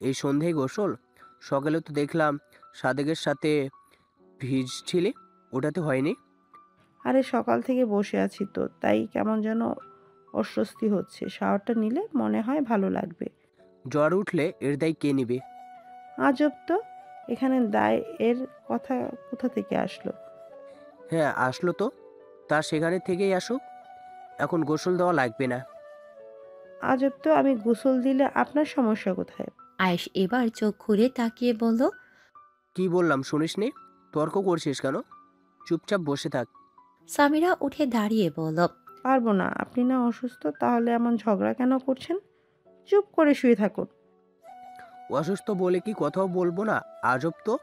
এই সন্ধেয় গোসল? সকালে তো দেখলাম সাদেকের সাথে ভিজছিলি, ওটাতে হয়নি? আরে সকাল থেকে বসে আছি তো, তাই কেমন যেন অস্বস্তি হচ্ছে। শাওয়ারটা নিলে মনে হয় ভালো লাগবে। জ্বর উঠলে এর দায় কে নিবে? আজব তো, এখানে দায় এর কথা কোথা থেকে আসলো? হ্যাঁ, আসলো তো। তা সেখানে থেকেই আসুক, এখন গোসল দেওয়া লাগবে না। আজব তো, আমি গোসল দিলে আপনার সমস্যা কোথায়? আয়েশ এবার চোখ খুলে তাকিয়ে বলল, কি বললাম শুনিসনি? তর্ক করছিস কেন? চুপচাপ বসে থাক। সামিরা উঠে দাঁড়িয়ে বলল, পারবো না। আপনি না অসুস্থ, তাহলে এমন ঝগড়া কেন করছেন? চুপ করে শুয়ে থাকুন। অসুস্থ বলে কি কথাও বলবো না? আজব তো।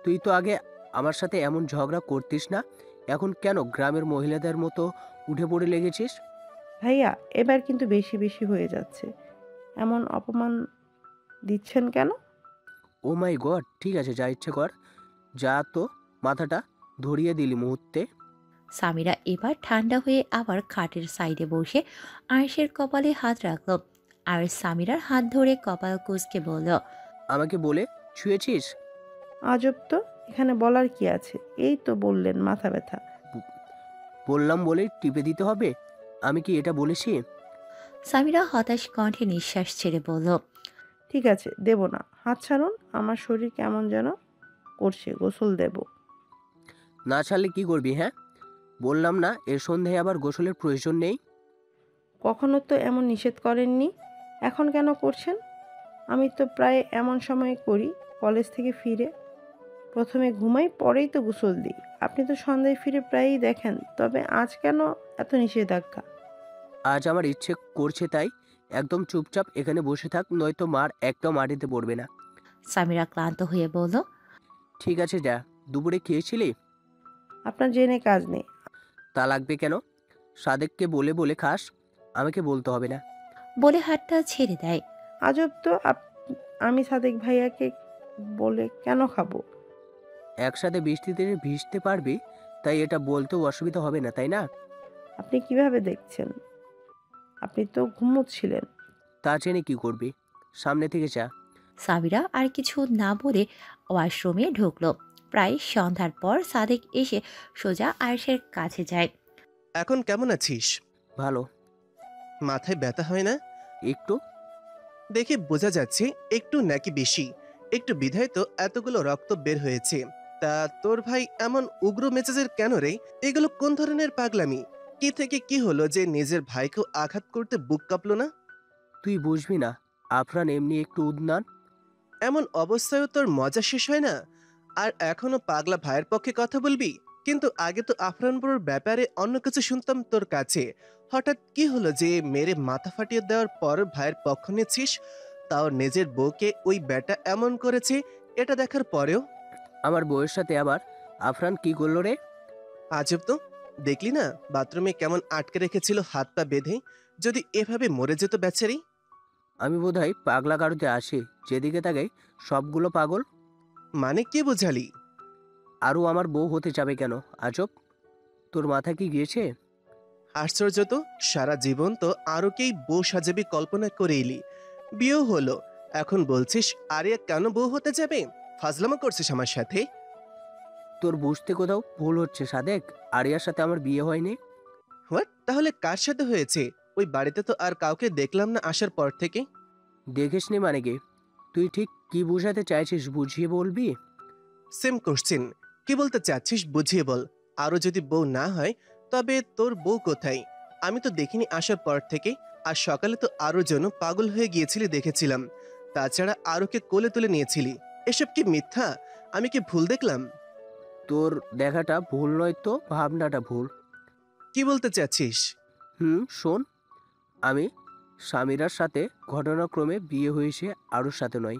তুই তো আগে আমার সাথে এমন ঝগড়া করতিস না, এখন কেন গ্রামের মহিলাদের মতো উঠে পড়ে লেগেছিস? ভাইয়া, এবার কিন্তু বেশি বেশি হয়ে যাচ্ছে। এমন অপমান দিচ্ছেন কেন? ও মাই গড, ঠিক আছে, যা ইচ্ছে কর। যা তো, মাথাটা ধরিয়ে দিলি মুহূর্তে। সামিরা এবার ঠান্ডা হয়ে আবার খাটের সাইডে বসে আয়েশের কপালে হাত রাখল। আর সামিরার হাত ধরে কপাল কুঁচকে বলল, আমাকে বলে ছুঁয়েছিস? আজব তো, এখানে বলার কি আছে? এই তো বললেন মাথা ব্যথা। ব- বললাম বলেই টিপে দিতে হবে? আমি কি এটা বলেছি? সামিরা হতাশ কণ্ঠে নিঃশ্বাস ছেড়ে বলল, ঠিক আছে, দেব না। হাত ছাড়ুন, আমার শরীর কেমন যেন করছে, গোসল দেব। না ছাড়লে কি করবি? হ্যাঁ, বললাম না এর সন্ধ্যায় আবার গোসলের প্রয়োজন নেই। কখনো তো এমন নিষেধ করেননি, এখন কেন করছেন? আমি তো প্রায় এমন সময় করি, কলেজ থেকে ফিরে। প্রথমে ঘুমাই, পরেই তো গোসল দিই। আপনি তো সন্ধ্যায় ফিরে প্রায়ই দেখেন, তবে আজ কেন এত নিষেধাজ্ঞা? আজ আমার ইচ্ছে করছে তাই। একদম চুপচাপ এখানে বসে থাক, নয়তো মার একটাও মাটিতে পড়বে না। সামিরা ক্লান্ত হয়ে বলল, ঠিক আছে, যা। দুপুরে খেয়েছিলি? আপনার জেনে কাজ নেই। তা লাগবে কেন? সাদেককে বলে বলে খাস, আমাকে বলতে হবে না। বলে হাতটা ছেড়ে দেয়। আজব তো, আমি সাদেক ভাইয়াকে বলে কেন খাবো? একসাথে বৃষ্টিতে ভিজতে পারবি, তাই এটা বলতেও অসুবিধা হবে না, তাই না? আপনি কিভাবে দেখছেন? আপনি তো ঘুমোচ্ছিলেন। তা জেনে কি করবি? সামনে থেকে যা। সামিরা আর কিছু না বলে ওয়াশরুমে ঢুকলো। প্রায় সন্ধ্যার পর সাদেক এসে সোজা আয়েশের কাছে যায়। এখন কেমন আছিস? ভালো। মাথায় ব্যথা হয় না? একটু। দেখে বোঝা যাচ্ছে একটু নাকি বেশি। একটু বিধায় তো এতগুলো রক্ত বের হয়েছে। তা তোর ভাই এমন উগ্র মেজাজের কেন রে? এগুলো কোন ধরনের পাগলামি? কি থেকে কি হলো যে নিজের ভাইকেও আঘাত করতে বুক কাঁপলো না? তুই বুঝবি না, আফরান এমনি একটু উদ্যান। এমন অবস্থায়ও তোর মজা শেষ হয় না? আর এখনো পাগলা ভাইয়ের পক্ষে কথা বলবি? কিন্তু আগে তো আফরান বড়োর ব্যাপারে অন্য কিছু শুনতাম তোর কাছে। হঠাৎ কি হলো যে মেরে মাথা ফাটিয়ে দেওয়ার পর ভাইয়ের পক্ষ নিচ্ছিস? তাও নিজের বউকে ওই ব্যাটা এমন করেছে এটা দেখার পরেও? আমার বউয়ের সাথে আবার আফরান কি করলো রে? আজব তো, দেখলি না বাথরুমে কেমন আটকে রেখেছিল হাত পা বেঁধে? যদি এভাবে মরে যেত বেচারি। আমি বোধহয় পাগলা গারোতে আসি, যেদিকে তাকাই সবগুলো পাগল। মানে কি বোঝালি? আরও আমার বউ হতে যাবে কেন? আজব। তোর মাথা কি গিয়েছে? আশ্চর্য তো, সারা জীবন তো আরোকেই বউ সাজাবি কল্পনা করে এলি, বিয়েও হলো, এখন বলছিস আরিয়া কেন বউ হতে যাবে? ফাজলামো করছিস আমার সাথে? তোর বুঝতে কোথাও ভুল হচ্ছে সাদেক। আরিয়ার সাথে আমার বিয়ে হয়নি। হোয়াট? তাহলে কার সাথে হয়েছে? ওই বাড়িতে তো আর কাউকে দেখলাম না আসার পর থেকে। দেখিসনি মানে কি? তুই ঠিক কি বোঝাতে চাইছিস বুঝিয়ে বলবি? Same question. কি বলতে চাচ্ছিস বুঝিয়ে বল। আরো যদি বউ না হয় তবে তোর বউ কোথায়? আমি তো দেখিনি আসার পর থেকে। আর সকালে তো আরো যেন পাগল হয়ে গিয়েছিলি দেখেছিলাম। তাছাড়া আরোকে কোলে তুলে নিয়েছিলি। এসব কি মিথ্যা? আমি কি ভুল দেখলাম? তোর দেখাটা ভুল নয় তো ভাবনাটা ভুল। কি বলতে চাচ্ছিস? শোন, আমি সামিরার সাথে ঘটনাক্রমে বিয়ে হয়েছে, আরুর সাথে নয়।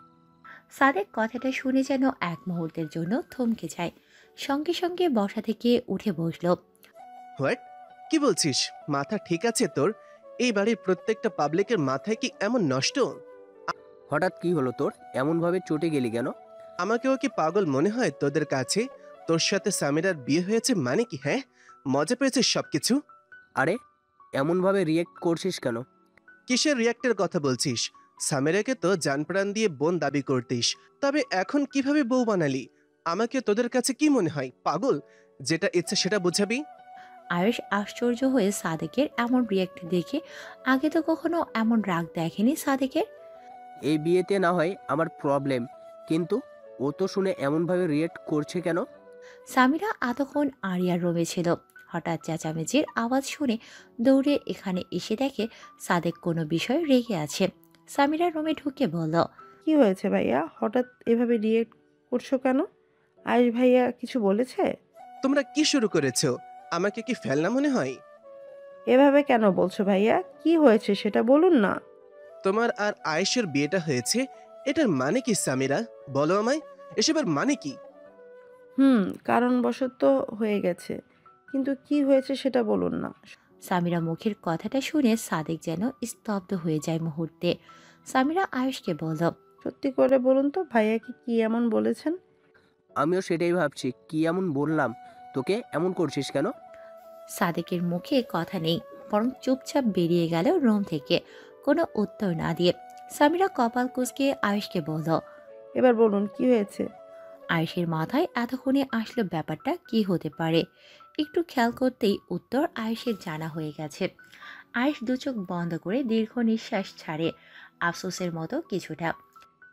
সাদেক কথাটা শুনে যেন এক মুহূর্তের জন্য থমকে যায়। সঙ্গে সঙ্গে বসা থেকে উঠে বসলো। হোয়াট? কি বলছিস? মাথা ঠিক আছে তোর? এই বাড়ির প্রত্যেকটা পাবলিকের মাথায় কি এমন নষ্ট? হঠাৎ কি হলো তোর? এমনভাবে চটে গেলি কেন? আমাকেও কি পাগল মনে হয় তোদের কাছে? তোর সাথে সামিরার বিয়ে হয়েছে মানে কি? হ্যাঁ, মজা পেয়েছিস সবকিছু? আরে, এমনভাবে রিয়েক্ট করছিস কেন? কিসের রিয়াক্টের কথা বলছিস? সামিরাকে তো জানপ্রাণ দিয়ে বোন দাবি করতিস, তবে এখন কিভাবে বউ বানালি? আমাকে তোদের কাছে কি মনে হয়, পাগল? যেটা ইচ্ছে সেটা বুঝাবি। আয়ুষ আশ্চর্য হয়ে সাদেকের এমন রিয়েক্ট দেখে আগে তো কখনো এমন রাগ দেখেনি সাদেকের। এই বিয়েতে না হয় আমার প্রবলেম, কিন্তু ও তো শুনে এমনভাবে রিয়েক্ট করছে কেন? সামিরা এতক্ষণ আরিয়ার রুমে ছিল। হঠাৎ চেঁচামেচির আওয়াজ শুনে দৌড়ে এখানে এসে দেখে সাদেক কোনো বিষয়ে রেগে আছে। সামিরা রুমে ঢুকে বলল, কি হয়েছে ভাইয়া, হঠাৎ এভাবে রিয়েক্ট করছো কেন? আয়ুষ ভাইয়া কিছু বলেছে? তোমরা কি শুরু করেছো? আমাকে কি ফেলনা মনে হয়? এভাবে কেন বলছো ভাইয়া? কি হয়েছে সেটা বলুন না। তোমার আর আয়েশের বিয়েটা হয়েছে, এটার মানে কি সামিরা? বলো আমায়, এসবের মানে কি? কারণবশত হয়ে গেছে, কিন্তু কি হয়েছে সেটা বলুন না। সামিরা মুখের কথাটা শুনে সাদেক যেন স্তব্ধ হয়ে যায় মুহূর্তে। সামিরা আয়ুষকে বলল, সত্যি করে বলুন তো, ভাইয়াকে কি এমন বলেছেন? আমিও সেটাই ভাবছি, কি এমন বললাম তোকে এমন করছিস কেন? সাদেকের মুখে কথা নেই, বরং চুপচাপ বেরিয়ে গেল রুম থেকে কোনো উত্তর না দিয়ে। সামিরা কপাল কুঁচকে আয়ুষকে বলল, এবার বলুন কি হয়েছে। আয়ুষের মাথায় এতক্ষণে আসলো ব্যাপারটা কি হতে পারে। একটু খেয়াল করতেই উত্তর আয়ুষের জানা হয়ে গেছে। আয়ুষ দু চোখ বন্ধ করে দীর্ঘ নিঃশ্বাস ছাড়ে, আফসোসের মতো কিছুটা।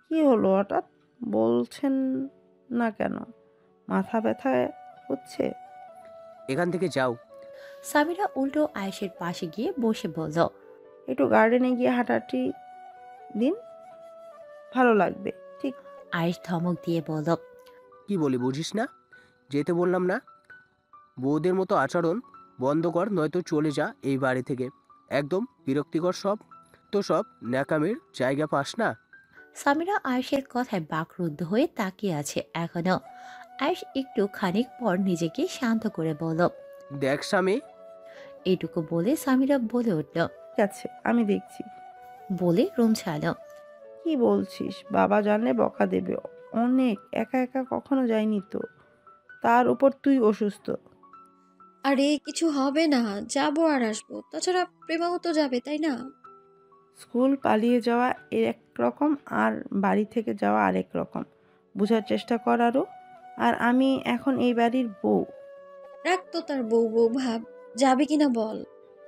কি হলো হঠাৎ, বলছেন না কেন? মাথা ব্যথা হচ্ছে? এখান থেকে যাও। সামিরা উল্টো আয়ুষের পাশে গিয়ে বসে বলল, একটু গার্ডেনে গিয়ে হাঁটাহাঁটি দিন, ভালো লাগবে। ঠিক আয়ুষ ধমক দিয়ে বলল, কি বলি বুঝিস না? যেতে বললাম না? বউদের মতো আচরণ বন্ধ কর, নয়তো চলে যা এই বাড়ি থেকে। একদম বিরক্তিকর সব। তো সব ন্যাকামির জায়গা পাস না? সামিরা আয়ুষের কথায় বাকরুদ্ধ হয়ে তাকিয়ে আছে এখনো। আয়ুষ একটু খানিক পর নিজেকে শান্ত করে বলল, দেখ স্বামী। এইটুকু বলে সামিরা বলে উঠল, আছে, আমি দেখছি। বলে রুম ছাড়ল। কি বলছিস? বাবা জানলে বকা দেবে অনেক। একা একা কখনো যায়নি তো, তার উপর তুই অসুস্থ। আরে কিছু হবে না, যাবো আর আসবো। তাছাড়া প্রেমাও তো যাবে, তাই না? স্কুল পালিয়ে যাওয়া এক রকম, আর বাড়ি থেকে যাওয়া আরেক রকম। বোঝার চেষ্টা কর আরও। আর আমি এখন এই বাড়ির বউ। রাখ তো তার বউ বউ ভাব, যাবে কিনা বল।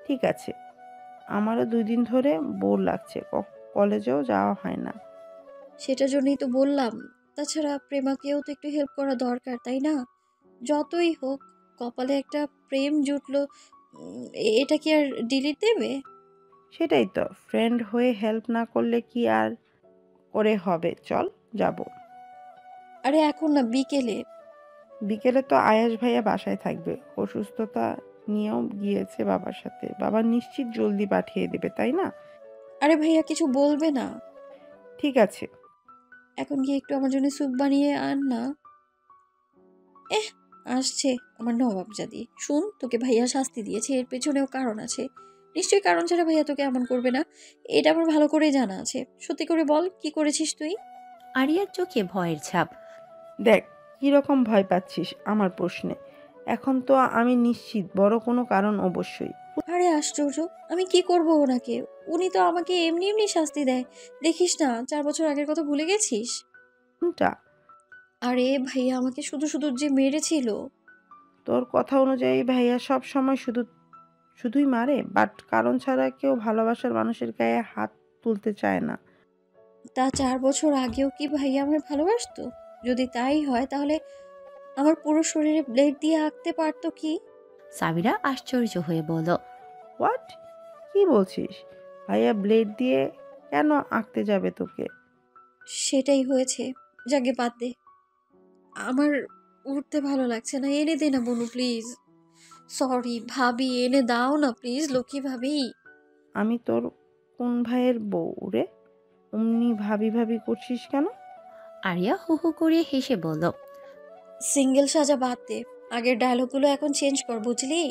ঠিক আছে, আমারও 2 দিন ধরে বোর লাগছে, কলেজেও যাওয়া হয় না। সেটার জন্যই তো বললাম। তাছাড়া প্রেমাকেও তো একটু হেল্প করা দরকার, তাই না? যতই হোক, কপালে একটা প্রেম জুটলো, এটা কি আর ডিলিট দেবে? সেটাই তো, ফ্রেন্ড হয়ে হেল্প না করলে কি আর করে হবে। চল যাব। আরে এখন না, বিকেলে। বিকেলে তো আয়াস ভাইয়া বাসায় থাকবে, অসুস্থতা নিয়েও গিয়েছে বাবার সাথে। বাবা নিশ্চিত জলদি পাঠিয়ে দেবে, তাই না? আরে ভাইয়া কিছু বলবে না। ঠিক আছে। এখন গিয়ে একটু আমার জন্য স্যুপ বানিয়ে আন না। এহ, আসছে আমার নবাবজাদি। শুন, তোকে ভাইয়া শাস্তি দিয়েছে, এর পেছনেও কারণ আছে। নিশ্চয়ই কারণ ছাড়া ভাইয়া তোকে এমন করবে না, এটা আমার ভালো করেই জানা আছে। সত্যি করে বল, কি করেছিস তুই? আরিয়ার চোখে ভয়ের ছাপ। দেখ, কিরকম ভয় পাচ্ছিস আমার প্রশ্নে। এখন তো আমি নিশ্চিত বড় কোনো কারণ অবশ্যই। আরে আশ্চর্য, আমি কি করব ওনাকে? উনি তো আমাকে এমনি এমনি শাস্তি দেয়। দেখিস না, 4 বছর আগের কথা ভুলে গেছিস? কোনটা? আরে ভাইয়া আমাকে শুধু শুধু যে মেরেছিল। তোর কথা অনুযায়ী ভাইয়া সব সময় শুধুই মারে, বাট কারণ ছাড়া কেউ ভালোবাসার মানুষের গায়ে হাত তুলতে চায় না। তা 4 বছর আগেও কি ভাইয়া আমার ভালোবাসতো? যদি তাই হয়, তাহলে আমার পুরো শরীরে ব্লেড দিয়ে আঁকতে পারতো কি? সামিরা আশ্চর্য হয়ে বলল, হোয়াট? কি বলছিস? ভাইয়া ব্লেড দিয়ে কেন আঁকতে যাবে তোকে? সেটাই হয়েছে। যাকে বাদ দে। আমার উঠতে ভালো লাগছে না, এনে দে না বনু প্লিজ। সরি ভাবি, এনে দাও না প্লিজ, লক্ষ্মী ভাবি। আমি তোর কোন ভাইয়ের বউ রে? অমনি ভাবি ভাবি করছিস কেন? আরিয়া হু হু করে হেসে বলল। সিঙ্গেল সাজা বাদ দে, আগের ডায়লগগুলো এখন চেঞ্জ কর, বুঝলি?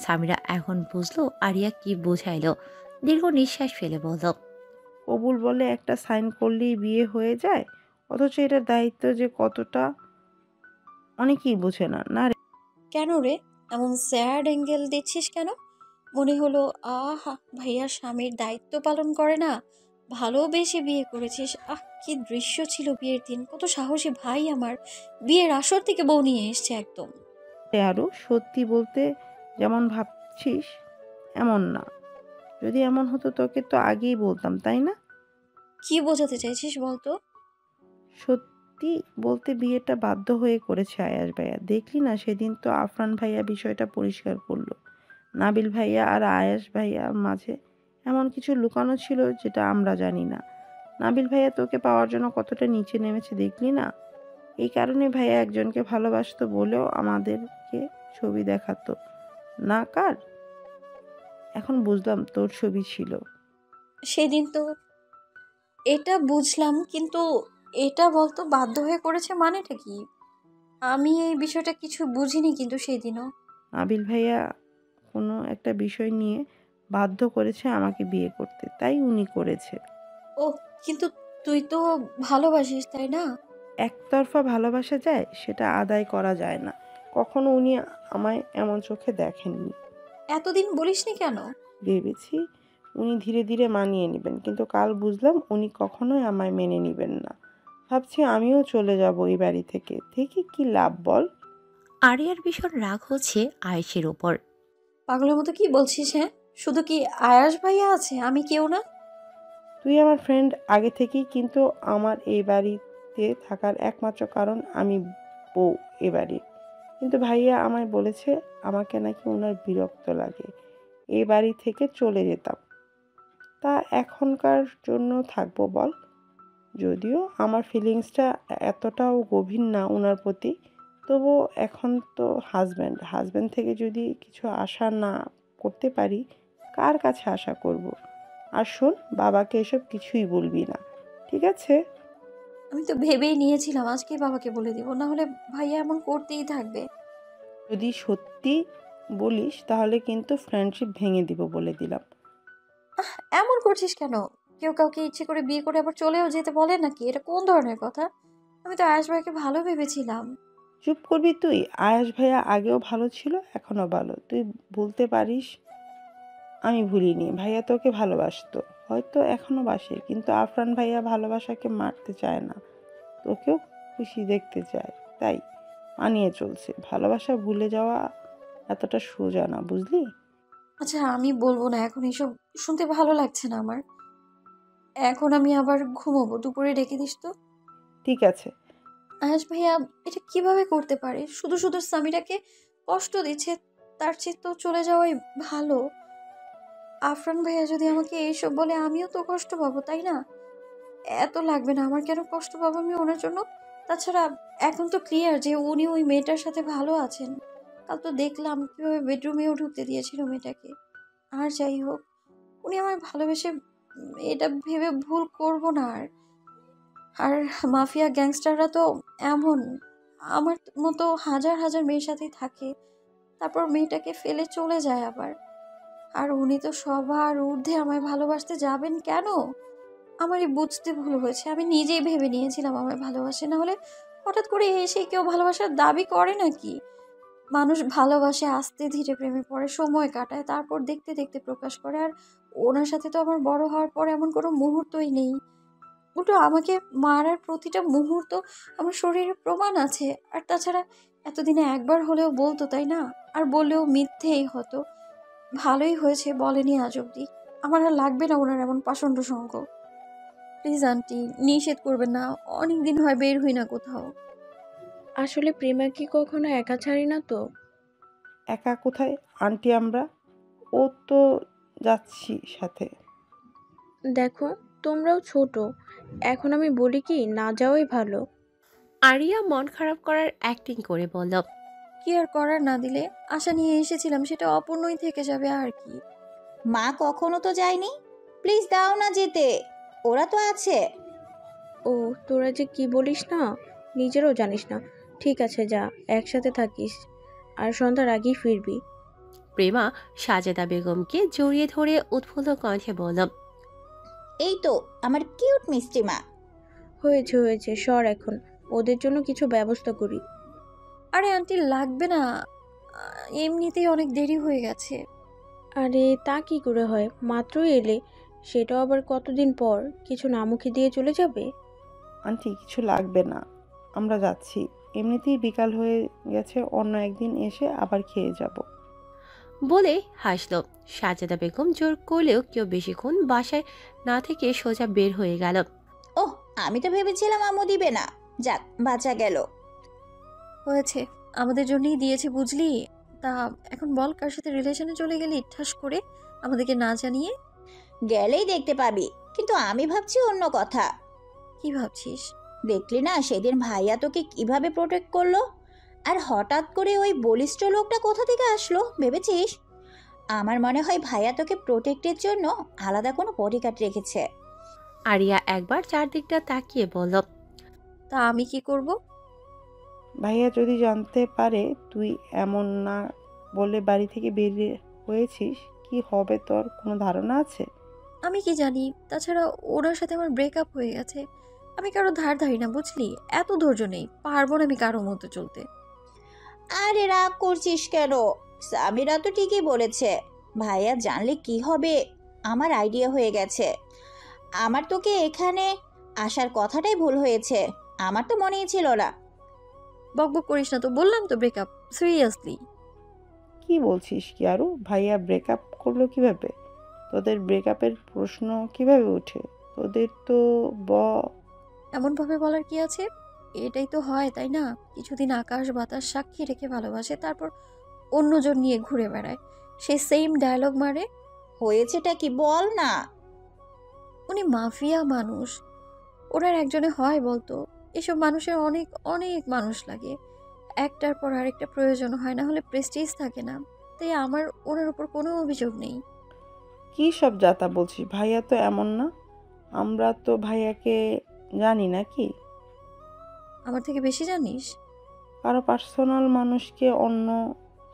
সামিরা এখন বুঝলো আরিয়া কি বোঝাইলো। দীর্ঘ নিঃশ্বাস ফেলে বলল, কবুল বলে একটা সাইন করলেই বিয়ে হয়ে যায়, অথচ এটার দায়িত্ব যে কতটা অনেকেই বোঝে না। না রে। কেন রে, এমন স্যাড অ্যাঙ্গেল দিচ্ছিস কেন? মনে হলো আহা ভাইয়ার স্বামীর দায়িত্ব পালন করে না, ভালোবেসে বিয়ে করেছিস। কি দৃশ্য ছিল বিয়ের দিন! কত সাহসী ভাই আমার, বিয়ের আসর থেকে বউ নিয়ে এসছে একদম। আরও সত্যি বলতে যেমন ভাবছিস এমন না। যদি এমন হতো তোকে তো আগেই বলতাম, তাই না? কি বোঝাতে চাইছিস বলতো? সত্যি বলতে বিয়েটা বাধ্য হয়ে করেছে আয়াস ভাইয়া। দেখলি না সেদিন তো আফরান ভাইয়া বিষয়টা পরিষ্কার করলো। নাবিল ভাইয়া আর আয়াস ভাইয়ার মাঝে এমন কিছু লুকানো ছিল যেটা আমরা জানি না। নাবিল ভাইয়া তোকে পাওয়ার জন্য কতটা নিচে নেমেছে দেখলি না? এই কারণে ভাইয়া একজনকে ভালোবাসতো বলেও আমাদেরকে ছবি দেখাতো না। কার? এখন বুঝলাম তোর ছবি ছিল। সেদিন তো এটা বুঝলাম, কিন্তু এটা বলতো বাধ্য হয়ে করেছে মানেটা কি? আমি এই বিষয়টা কিছু বুঝিনি কিন্তু সেদিনও। নাবিল ভাইয়া কোনো একটা বিষয় নিয়ে বাধ্য করেছে আমাকে বিয়ে করতে, তাই উনি করেছে। ও, কিন্তু তুই তো ভালোবাসিস, তাই না? একতরফা ভালোবাসা যায়, সেটা আদায় করা যায় না। কখনো উনি আমায় এমন চোখে দেখেননি। এতদিন বলিসনি কেন? ভেবেছি উনি ধীরে ধীরে মানিয়ে নেবেন, কিন্তু কাল বুঝলাম উনি কখনোই আমায় মেনে নেবেন না। ভাবছি আমিও চলে যাব এই বাড়ি থেকে। দেখি কি লাভ বল? আরিয়ার ভীষণ রাগ হচ্ছে আয়েশের ওপর। পাগলের মতো কি বলছিস? হ্যাঁ, শুধু কি আয়াস ভাইয়া আছে, আমি কেউ না? তুই আমার ফ্রেন্ড আগে থেকেই, কিন্তু আমার এই বাড়িতে থাকার একমাত্র কারণ আমি বউ এ বাড়ির। কিন্তু ভাইয়া আমায় বলেছে আমাকে নাকি ওনার বিরক্ত লাগে, এই বাড়ি থেকে চলে যেতাম। তা এখনকার জন্য থাকবো বল। যদিও আমার ফিলিংসটা এতটাও গভীর না ওনার প্রতি, তবুও এখন তো হাজব্যান্ড থেকে যদি কিছু আশা না করতে পারি, কার কাছে আশা করব? আর শোন, বাবাকে এসব কিছুই বলবি না, ঠিক আছে? আমি তো ভেবেই নিয়েছিলাম আজকেই বাবাকে বলে দিব, না হলে ভাইয়া এমন করতেই থাকবে। যদি সত্যি বলিস তাহলে কিন্তু ফ্রেন্ডশিপ ভেঙে দিব, বলে দিলাম। এমন করছিস কেন? কেউ কাউকে ইচ্ছে করে বিয়ে করে আবার চলেও যেতে বলে নাকি? এটা কোন ধরনের কথা? আমি তো আয়াস ভাইকে ভালো ভেবেছিলাম। চুপ করবি তুই? আয়াস ভাইয়া আগেও ভালো ছিল, এখনো ভালো। তুই ভুলতে পারিস আমি ভুলিনি। ভাইয়া তোকে ভালোবাসতো, হয়তো এখনো বাসে, কিন্তু আফরান ভাইয়া ভালোবাসাকে মারতে চায় না, তোকেও খুশি দেখতে চায়, তাই মানিয়ে চলছে। ভালোবাসা ভুলে যাওয়া এতটা সোজা না, বুঝলি? আচ্ছা, আমি বলবো না এখন, এসব শুনতে ভালো লাগছে না আমার। এখন আমি আবার ঘুমোবো, দুপুরে ডেকে দিস তো। ঠিক আছে। আয়াস ভাইয়া এটা কিভাবে করতে পারে? শুধু শুধু সামিরাকে কষ্ট দিচ্ছে, তার চেয়ে তো চলে যাওয়াই ভালো। আফরান ভাইয়া যদি আমাকে এইসব বলে, আমিও তো কষ্ট পাবো, তাই না? এত লাগবে না আমার, কেন কষ্ট পাবো আমি ওনার জন্য? তাছাড়া এখন তো ক্লিয়ার যে উনি ওই মেয়েটার সাথে ভালো আছেন। কাল তো দেখলাম কিভাবে বেডরুমেও ঢুকতে দিয়েছিল মেয়েটাকে। আর যাই হোক, উনি আমায় ভালোবেসে এটা ভেবে ভুল করব না আর। আর মাফিয়া গ্যাংস্টাররা তো এমন, আমার মতো হাজার হাজার মেয়ের সাথেই থাকে, তারপর মেয়েটাকে ফেলে চলে যায় আবার। আর উনি তো সবার ঊর্ধ্বে আমায় ভালোবাসতে যাবেন কেন? আমারই বুঝতে ভুল হয়েছে, আমি নিজেই ভেবে নিয়েছিলাম আমায় ভালোবাসে, না হলে হঠাৎ করে এসে কেউ ভালোবাসার দাবি করে নাকি? মানুষ ভালোবাসে, আস্তে ধীরে প্রেমে পড়ে, সময় কাটায়, তারপর দেখতে দেখতে প্রকাশ করে। আর ওনার সাথে তো আমার বড় হওয়ার পর এমন কোনো মুহূর্তই নেই। উল্টো আমাকে মারার প্রতিটা মুহূর্ত আমার শরীরে প্রমাণ আছে। আর তাছাড়া এতদিনে একবার হলেও বলতো, তাই না? আর বললেও মিথ্যেই হতো। ভালোই হয়েছে বলেনি আজ অব্দি। আমার আর লাগবে না ওনার এমন পাষণ্ড সঙ্গ। প্লিজ আন্টি, নিষেধ করবেন না, অনেক দিন হয় বের হই না কোথাও। আসলে প্রেমাকে কখনো একা ছাড়ি না তো। একা কোথায় আন্টি, আমরা ও তো যাচ্ছি সাথে। দেখো, তোমরাও ছোট, এখন আমি বলি কি না যাওয়াই ভালো। আরিয়া মন খারাপ করার অ্যাক্টিং করে বলল, কি আর করার, না দিলে আশা নিয়ে এসেছিলাম, সেটা অপূর্ণই থেকে যাবে আর কি। মা কখনো তো যায়নি, প্লিজ দাও না যেতে, ওরা তো আছে। ও, তোরা যে কি বলিস না, নিজেরও জানিস না। ঠিক আছে যা, একসাথে থাকিস, আর সন্ধ্যার আগেই ফিরবি। প্রেমা সাজেদা বেগমকে জড়িয়ে ধরে উৎফুল্ল কণ্ঠে বলল, এই তো আমার কিউট মিষ্টি মা। হয়েছে হয়েছে, সর এখন, ওদের জন্য কিছু ব্যবস্থা করি। আরে আন্টি, লাগবে না, এমনিতেই অনেক দেরি হয়ে গেছে। আরে তা কি করে হয়, মাত্রই এলে, সেটাও আবার কতদিন পর, কিছু না মুখে দিয়ে চলে যাবে? আন্টি কিছু লাগবে না, আমরা যাচ্ছি। এমনিতেই বিকাল হয়ে গেছে, অন্য একদিন এসে আবার খেয়ে যাব। বলে হাসল। সাজেদা বেগম জোর করলেও কেউ বেশিক্ষণ বাসায় না থেকে সোজা বের হয়ে গেল। ওহ, আমি তো ভেবেছিলাম আম্মু দিবে না। যাক, বাঁচা গেল। হয়েছে, আমাদের জন্যই দিয়েছে বুঝলি। তা এখন বল, কার সাথে রিলেশনে চলে গেলি ঠাস করে আমাদেরকে না জানিয়ে? গেলেই দেখতে পাবি, কিন্তু আমি ভাবছি অন্য কথা। কি ভাবছিস? দেখলি না সেদিন ভাইয়া তোকে কিভাবে প্রোটেক্ট করলো? আর হঠাৎ করে ওই বলিষ্ঠ লোকটা কোথা থেকে আসলো ভেবেছিস? আমার মনে হয় ভাইয়া তোকে প্রোটেক্টের জন্য আলাদা কোনো বডিগার্ড রেখেছে। আরিয়া একবার চারদিকটা তাকিয়ে বলল, তা আমি কি করব? ভাইয়া যদি জানতে পারে তুই এমন না বলে বাড়ি থেকে বেরিয়ে হয়েছিস, কি হবে তোর কোনো ধারণা আছে? আমি কি জানি? তাছাড়া ওনার সাথে আমার ব্রেকআপ হয়ে গেছে। আমি কারো ধার ধারি না বুঝলি, এত ধৈর্য নেই, পারবো না আমি কারো মতো চলতে। আরে রাগ করছিস কেন? সামিরা তো ঠিকই বলেছে। ভাইয়া জানলে কি হবে? আমার আইডিয়া হয়ে গেছে। আমার তোকে এখানে আসার কথাটাই ভুল হয়েছে। আমার তো মনেই ছিল না। বকবক করিস না তো, বললাম তো ব্রেকআপ, সিরিয়াসলি। কি বলছিস কি আরু? ভাইয়া ব্রেকআপ করলো কিভাবে? তোদের ব্রেকআপের প্রশ্ন কিভাবে ওঠে? তোদের তো ব এমনভাবে বলার কি আছে? এটাই তো হয় তাই না? কিছুদিন আকাশ বাতাস সাক্ষী রেখে ভালোবাসে, তারপর অন্যজন নিয়ে ঘুরে বেড়ায়, সে সেম ডায়লগ মারে। হয়েছেটা কি বল না? উনি মাফিয়া মানুষ, ওনার একজনে হয় বলতো? এসব মানুষের অনেক অনেক মানুষ লাগে, একটার পর আরেকটা প্রয়োজন হয়, না হলে প্রেস্টিজ থাকে না। তাই আমার ওনার উপর কোনো অভিযোগ নেই। কি সব যাতা বলছিস? ভাইয়া তো এমন না। আমরা তো ভাইয়াকে জানি নাকি? আমার থেকে বেশি জানিস? কারো পার্সোনাল মানুষকে অন্য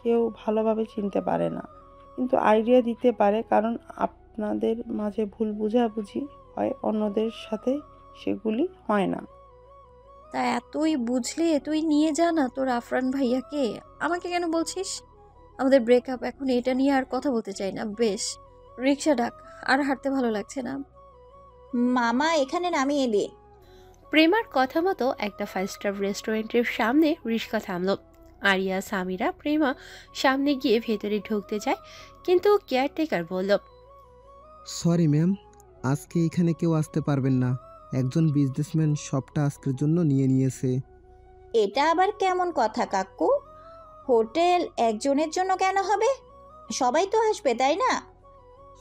কেউ ভালোভাবে চিনতে পারে না, কিন্তু আইডিয়া দিতে পারে, কারণ আপনাদের মাঝে ভুল বোঝাবুঝি হয়, অন্যদের সাথে সেগুলি হয় না। তা এতই বুঝলে তুই নিয়ে যা না তোর আফরান ভাইয়াকে। আমাকে কেন বলছিস? আমাদের ব্রেকআপ, এখন এটা নিয়ে আর কথা বলতে চাই না। বেশ, রিক্সা ডাক, আর হাঁটতে ভালো লাগছে না। মামা এখানে নামিয়ে দে। প্রেমার কথা মতো একটা 5 স্টার রেস্টুরেন্টের সামনে রিক্সা থামলো। আরিয়া, সামিরা, প্রেমা সামনে গিয়ে ভেতরে ঢুকতে যায়, কিন্তু কেয়ারটেকার বলল, সরি ম্যাম, আজকে এখানে কেউ আসতে পারবেন না। একজন বিজনেসম্যান সবটা আজকের জন্য নিয়ে নিয়েছে। এটা আবার কেমন কথা কাকু? হোটেল একজনের জন্য কেন হবে? সবাই তো আসবে তাই না?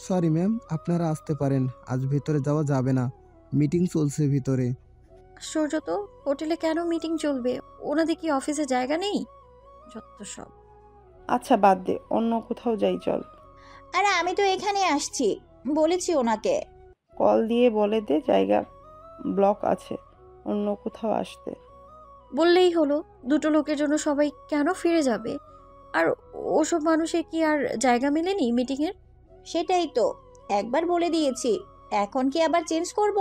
সরি ম্যাম, আপনারা আসতে পারেন, আজ ভেতরে যাওয়া যাবে না, মিটিং চলছে ভিতরে। আশ্চর্য তো, হোটেলে কেন মিটিং চলবে? ওনাদের কি অফিসে জায়গা নেই? যত সব। আচ্ছা বাদ দে, অন্য কোথাও যাই চল। আরে আমি তো এখানে আসছি, বলেছি ওনাকে। কল দিয়ে বলে দে জায়গা ব্লক আছে, অন্য কোথাও আসতে। বললেই হলো, দুটো লোকের জন্য সবাই কেন ফিরে যাবে? আর ওসব মানুষের কি আর জায়গা মেলেনি মিটিংয়ের? সেটাই তো, একবার বলে দিয়েছি, এখন কি আবার চেঞ্জ করব?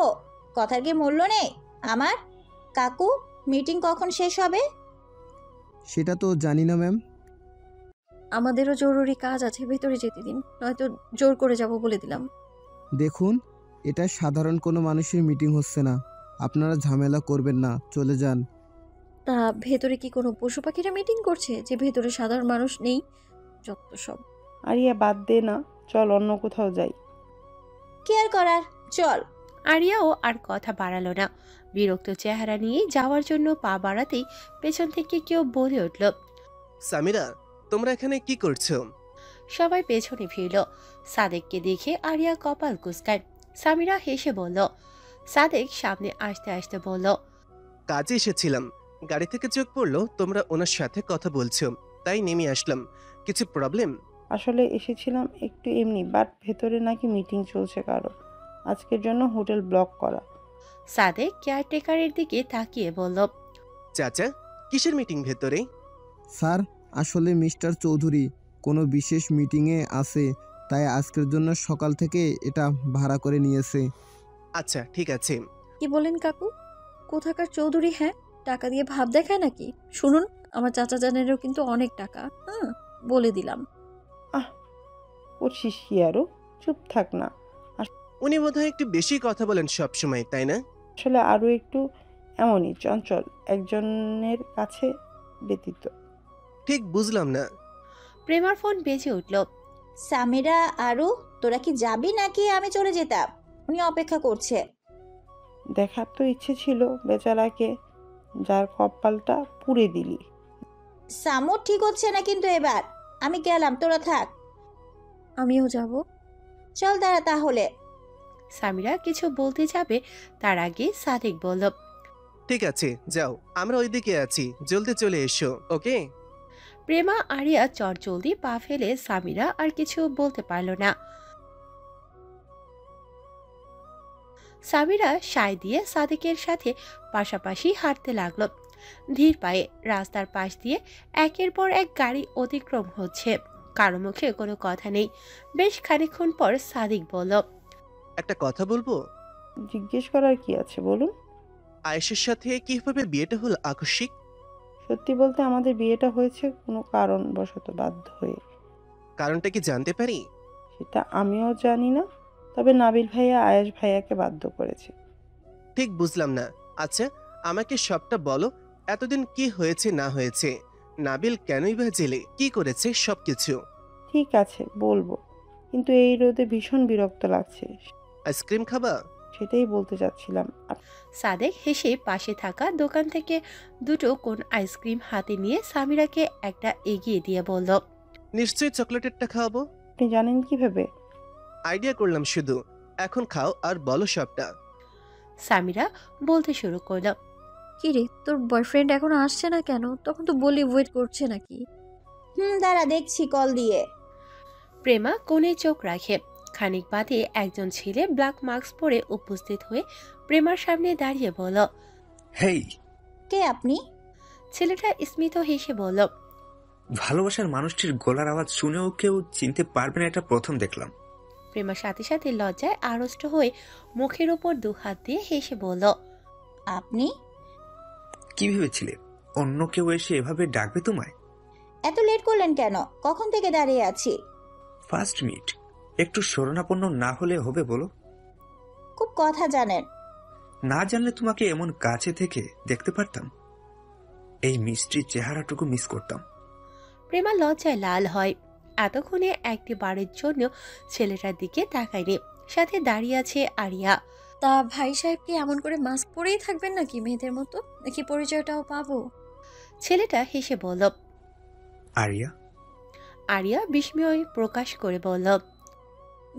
কথার কি মূল্য নেই আমার? কাকু, মিটিং কখন শেষ হবে? সেটা তো জানি না ম্যাম। আমাদেরও জরুরি কাজ আছে, ভেতরে যেতে দিন, নয়তো জোর করে যাব বলে দিলাম। দেখুন, এটা সাধারণ কোনো মানুষের মিটিং হচ্ছে না, আপনারা ঝামেলা করবেন না, চলে যান। তা ভেতরে কি কোনো পশু পাখিরা মিটিং করছে যে ভেতরে সাধারণ মানুষ নেই? যত সব। আরিয়া বাদ দে না, চল অন্য কোথাও যাই। কি আর করার, চল। আরিয়াও আর কথা বাড়ালো না। বিরক্ত চেহারা নিয়ে যাওয়ার জন্য পা বাড়াতেই পেছন থেকে কেউ বলে উঠল, সামিরা, তোমরা এখানে কি করছো? সবাই পেছনে ফিরল। সাদেককে দেখে আরিয়া কপাল কুঁচকায়। সামিরা হেসে বলল। সাদেক সামনে আসতে আসতে বলল, কাজে এসেছিলাম, গাড়ি থেকে চোখ পড়লো তোমরা ওনার সাথে কথা বলছো, তাই নেমে আসলাম। কিছু প্রবলেম? আসলে এসেছিলাম একটু এমনি, বাট ভেতরে নাকি মিটিং চলছে কারো, আজকের জন্য হোটেল ব্লক করা। সাদেক কেয়ারটেকারের দিকে তাকিয়ে বলল, চাচা, কিসের মিটিং ভেতরে? স্যার, আসলে মিস্টার চৌধুরী কোনো বিশেষ মিটিংয়ে আছে, তাই আজকের জন্য সকাল থেকে এটা ভাড়া করে নিয়েছে। আচ্ছা ঠিক আছে। কি বলেন কাকু? কোথাকার চৌধুরী? হ্যাঁ, টাকা দিয়ে ভাব দেখায় নাকি? শুনুন, আমার চাচা জানেরও কিন্তু অনেক টাকা, হ্যাঁ, বলে দিলাম। করছিস কি আরো? চুপ থাক না। উনি বোধহয় একটু বেশি কথা বলেন সব সময়, তাই না? আসলে আরও একটু এমনই চঞ্চল একজনের কাছে ব্যতীত। ঠিক বুঝলাম না। প্রেমার ফোন বেজে উঠল। সামিরা, আরু, তোরা কি যাবি নাকি আমি চলে যেতাম? উনি অপেক্ষা করছে। দেখার তো ইচ্ছে ছিল বেচারাকে, যার কপালটা পুড়ে দিলি। সামুর ঠিক হচ্ছে না কিন্তু এবার। আমি গেলাম, তোরা থাক। আমিও যাব। চল দাঁড়া তাহলে। সামিরা কিছু বলতে যাবে তার আগে সাদিক বলল, ঠিক আছে, যাও, আমরা ওইদিকে আছি, জলদি চলে এসো, ওকে? প্রেমা আরিয়া চটজলদি পা ফেলে সামিরা আর কিছু বলতে পারল না। সামিরা সায় দিয়ে সাদিকের সাথে পাশাপাশি হাঁটতে লাগলো। ধীর পায়ে রাস্তার পাশ দিয়ে একের পর এক গাড়ি অতিক্রম হচ্ছে, কারো মুখে কোনো কথা নেই। বেশ খানিকক্ষণ পর সাদিক বলল, একটা কথা বলবো? জিজ্ঞেস করার কি আছে বলুন। আয়েশের সাথে কিভাবে বিয়েটা হলো আকস্মিক? সত্যি বলতে আমাদের বিয়েটা হয়েছে কোনো কারণবশত বাধ্য হয়ে। কারণটা কি জানতে পারি? সেটা আমিও জানি না, তবে নাবিল ভাইয়া আয়েশ ভাইয়াকে বাধ্য করেছে। ঠিক বুঝলাম না। আচ্ছা, আমাকে সবটা বলো, এতদিন কি হয়েছে না হয়েছে? নাবিল কেনই বা জেলে, কি করেছে সবকিছু? ঠিক আছে বলবো, কিন্তু এই রোদে ভীষণ বিরক্ত লাগছে। আইসক্রিম খাবা? সেটাই বলতে চাচ্ছিলাম। সাদেক হেসে পাশে থাকা দোকান থেকে দুটো কোন আইসক্রিম হাতে নিয়ে সামিরাকে একটা এগিয়ে দিয়ে বলল, নিশ্চয়ই চকলেটেরটা খাওয়াবো। আপনি জানেন কিভাবে? আইডিয়া করলাম শুধু। এখন খাও আর বলো সবটা। সামিরা বলতে শুরু করল, কি রে, তোর বয়ফ্রেন্ড এখনো আসছে না কেন? তখন তো বলি ওয়েট করছে নাকি? দাঁড়া দেখছি কল দিয়ে। প্রেমা কোণে চোখ রাখে। খানিক বাদে একজন ছেলে ব্ল্যাক মাস্ক পরে উপস্থিত হয়ে প্রেমার সামনে দাঁড়িয়ে বলল, হেই, কে আপনি? ছেলেটা স্মিত হেসে বলল, ভালোবাসার মানুষটির গলার আওয়াজ শুনেও কেউ চিনতে পারবে না, এটা প্রথম দেখলাম। প্রেমার সাথে সাথে লজ্জায় আড়ষ্ট হয়ে মুখের ওপর দুহাত দিয়ে হেসে বলল, আপনি? কি ভেবেছিলে অন্য কেউ এসে এভাবে ডাকবে তোমায়? এত লেট করলেন কেন? কখন থেকে দাঁড়িয়ে আছি। ফার্স্ট মিট, একটু শরণাপন্ন না হলে হবে বলো? খুব কথা জানেন। না জানলে তোমাকে এমন কাছে থেকে দেখতে পারতাম? এই মিষ্টি চেহারাটুকু মিস করতাম। প্রেমা লজ্জায় লাল হয়। এতক্ষণে একটি বারের জন্য ছেলেটার দিকে তাকায়নি। সাথে দাঁড়িয়ে আছে আরিয়া। তা ভাই সাহেব কি এমন করে মাস্ক পরেই থাকবেন নাকি মেয়েদের মতো? নাকি পরিচয়টাও পাবো? ছেলেটা হেসে বলল। আরিয়া? আরিয়া বিস্ময় প্রকাশ করে বলল,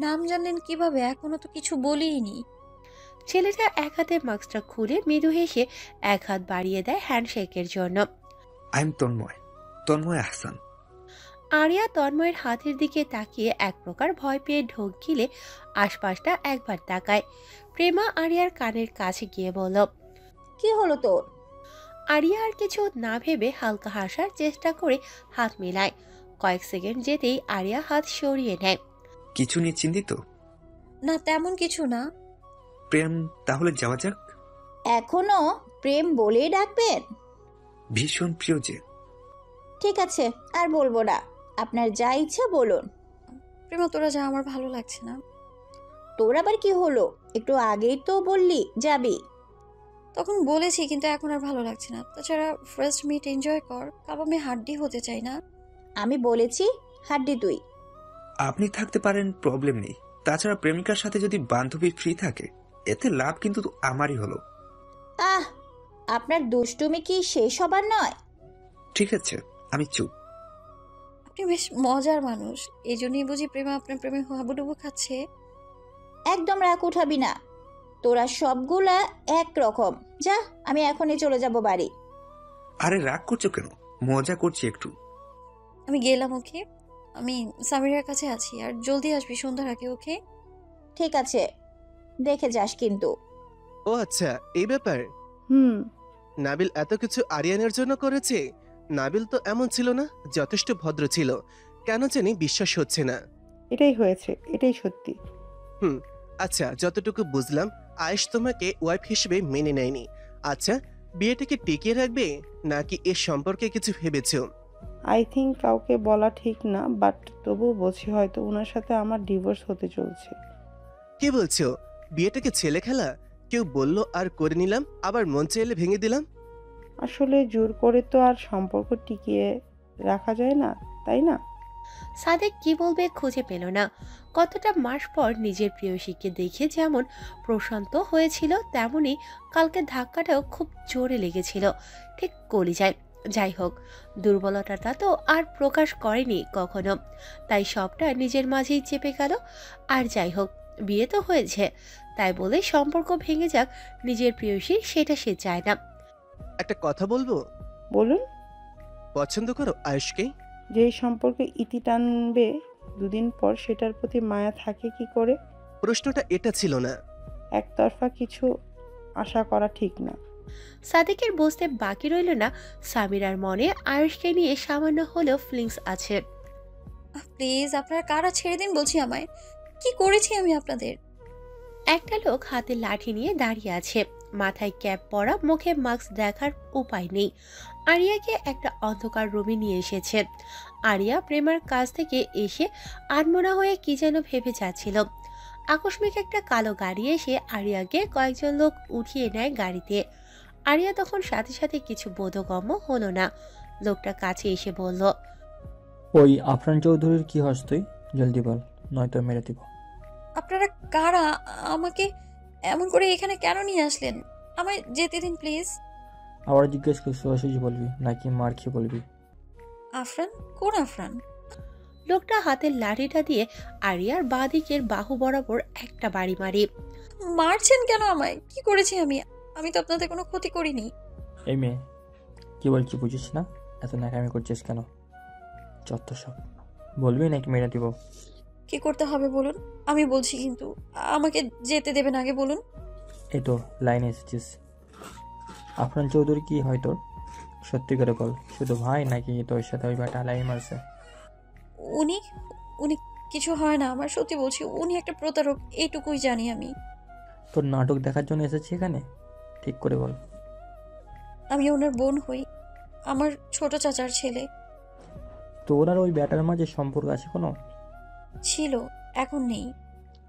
নাম জানলেন কিভাবে? এখনো তো কিছু বলিনি। ছেলেটা এক হাতে মাস্কটা খুলে মৃদু হেসে এক হাত বাড়িয়ে দেয় হ্যান্ডশেকের জন্য। I am Tanmoy, Tanmoy Ahsan. আরিয়া তন্ময়ের হাতের দিকে তাকিয়ে এক প্রকার ভয় পেয়ে ঢোক গিলে আশপাশটা একবার তাকায়। প্রেমা আরিয়ার কানের কাছে গিয়ে বলল, কি হলো তোর? আরিয়া আর কিছু না ভেবে হালকা হাসার চেষ্টা করে হাত মেলায়। কয়েক সেকেন্ড যেতেই আরিয়া হাত সরিয়ে নেয়। কিছু নিয়ে চিন্তিত? না তেমন কিছু না। প্রেম, তাহলে যাওয়া যাক। এখনো প্রেম বলেই ডাকবেন? ভীষণ প্রিয় যে। ঠিক আছে, আর বলবো না। আপনার যা ইচ্ছা বলুন। প্রেমা তোরা যা, আমার ভালো লাগছে না। তোর আবার কি হলো? একটু আগেই তো বললি যাবি। তখন বলেছি, কিন্তু এখন আর ভালো লাগছে না। তাছাড়া ফার্স্ট মিট এনজয় কর, কাবামে হাড্ডি হতে চাই না। আমি বলেছি হাড্ডি তুই। আপনি থাকতে পারেন, প্রবলেম নেই। তাছাড়া প্রেমিকার সাথে যদি বান্ধবী ফ্রি থাকে এতে লাভ কিন্তু আমারই হলো। আহ, আপনার দুষ্টুমি কি শেষ হবার নয়? ঠিক আছে, আমি চুপ। আপনি বেশ মজার মানুষ, এই জন্যই বুঝি প্রেমা আপনার প্রেমে হাবুডুবু খাচ্ছে। একদম রাগ উঠাবি না। তোরা সবগুলা একরকম। যা, আমি এখনই চলে যাব বাড়ি। আরে রাগ করছো কেন? মজা করছি একটু। আমি গেলাম, ওকে? আমি সামিরার কাছে আছি, আর জলদি আসবি সন্ধ্যার আগে, ওকে? ঠিক আছে, দেখে যাস কিন্তু। ও আচ্ছা, এই ব্যাপার। হুম। নাবিল এত কিছু আরিয়ানের জন্য করেছে? নাবিল তো এমন ছিল না, যথেষ্ট ভদ্র ছিল। কেন জানি বিশ্বাস হচ্ছে না। এটাই হয়েছে, এটাই সত্যি। আচ্ছা, যতটুকু বুঝলাম আয়েশ তোমাকে ওয়াইফ হিসেবে মেনে নেয়নি। আচ্ছা, বিয়েটাকে টিকিয়ে রাখবে নাকি এর সম্পর্কে কিছু ভেবেছো? আই থিঙ্ক কাউকে বলা ঠিক না, বাট তবুও বলছি হয়তো ওনার সাথে আমার ডিভোর্স হতে চলছে। কি বলছো? বিয়েটাকে ছেলে খেলা? কেউ বলল আর করে নিলাম, আবার মন চাইলে ভেঙে দিলাম। আসলে জোর করে তো আর সম্পর্ক টিকিয়ে রাখা যায় না, তাই না? সাদেক কি বলবে খুঁজে পেল না। কতটা মাস পর নিজের প্রেয়সীকে দেখে যেমন প্রশান্ত হয়েছিল, তেমনি কালকে ধাক্কাটাও খুব জোরে লেগেছিল, ঠিক কলিজায়। যাই হোক, দুর্বলতাটা তো আর প্রকাশ করেনি কখনো, তাই সবটা নিজের মাঝেই চেপে গেল। আর যাই হোক, বিয়ে তো হয়েছে, তাই বলে সম্পর্ক ভেঙে যাক নিজের প্রেয়সী, সেটা সে চায় না। একটা কথা বলবো? বলুন। পছন্দ করো আয়ুষকে? যেই সম্পর্কে ইতি টানবে দুদিন পর, সেটার প্রতি মায়া থাকে কি করে? প্রশ্নটা এটা ছিল না। একতরফা কিছু আশা করা ঠিক না। সাদেকের বুঝতে বাকি রইল না সামিরার মনে আয়ুষকে নিয়ে সামান্য হলেও ফিলিংস আছে। প্লিজ আপনারা কারা, ছেড়ে দিন বলছি আমায়। কি করেছি আমি আপনাদের? একটা লোক হাতে লাঠি নিয়ে দাঁড়িয়ে আছে, মাথায় ক্যাপ পরা, মুখে মাস্ক, দেখার উপায় নেই। আরিয়াকে একটা অন্ধকার রুমে নিয়ে এসেছে। আরিয়া প্রেমার কাছ থেকে এসে আনমনা হয়ে কি যেন ভেবে যাচ্ছিল। আকস্মিক একটা কালো গাড়ি এসে আরিয়াকে কয়েকজন লোক উঠিয়ে নেয় গাড়িতে। আরিয়া তখন সাথে সাথে কিছু বোধগম্য হলো না। লোকটা কাছে এসে বলল, ওই আফরান চৌধুরীর কি হস তুই? জলদি বল, নয়তো মেরে দিব। আপনারা কারা? আমাকে এমন করে এখানে কেন নিয়ে আসলেন? আমায় যেতে দিন প্লিজ। আবার জিজ্ঞেস করছি, সোজাসুজি বলবি নাকি মার খেয়ে বলবি? আফরান? কোন আফরান? লোকটা হাতের লাঠিটা দিয়ে আরিয়ার বাঁ দিকের বাহু বরাবর একটা বাড়ি মারি। মারছেন কেন আমায়? কি করেছি আমি? আমি তো আপনাদের কোনো ক্ষতি করিনি। এই মেয়ে, কি বলছি বুঝিস না? এত ন্যাকামি করছিস কেন? যত সব বলবি নাকি মেরে দিব? কি করতে হবে বলুন, আমি বলছি, কিন্তু আমাকে যেতে দেবেন আগে বলুন। এই তো লাইনে এসেছিস। আফরান চৌধুরী কি হয় তোর? সত্যি করে বল, শুধু ভাই নাকি তোর সাথে ওই ব্যাটা লাই মারছে? উনি উনি কিছু হয় না আমার, সত্যি বলছি। উনি একটা প্রতারক, এইটুকুই জানি আমি। তোর নাটক দেখার জন্য এসেছি এখানে? ঠিক করে বল। আমি ওনার বোন হই, আমার ছোট চাচার ছেলে। তোর আর ওই ব্যাটার মাঝে সম্পর্ক আছে কোনো? ছিল, এখন নেই।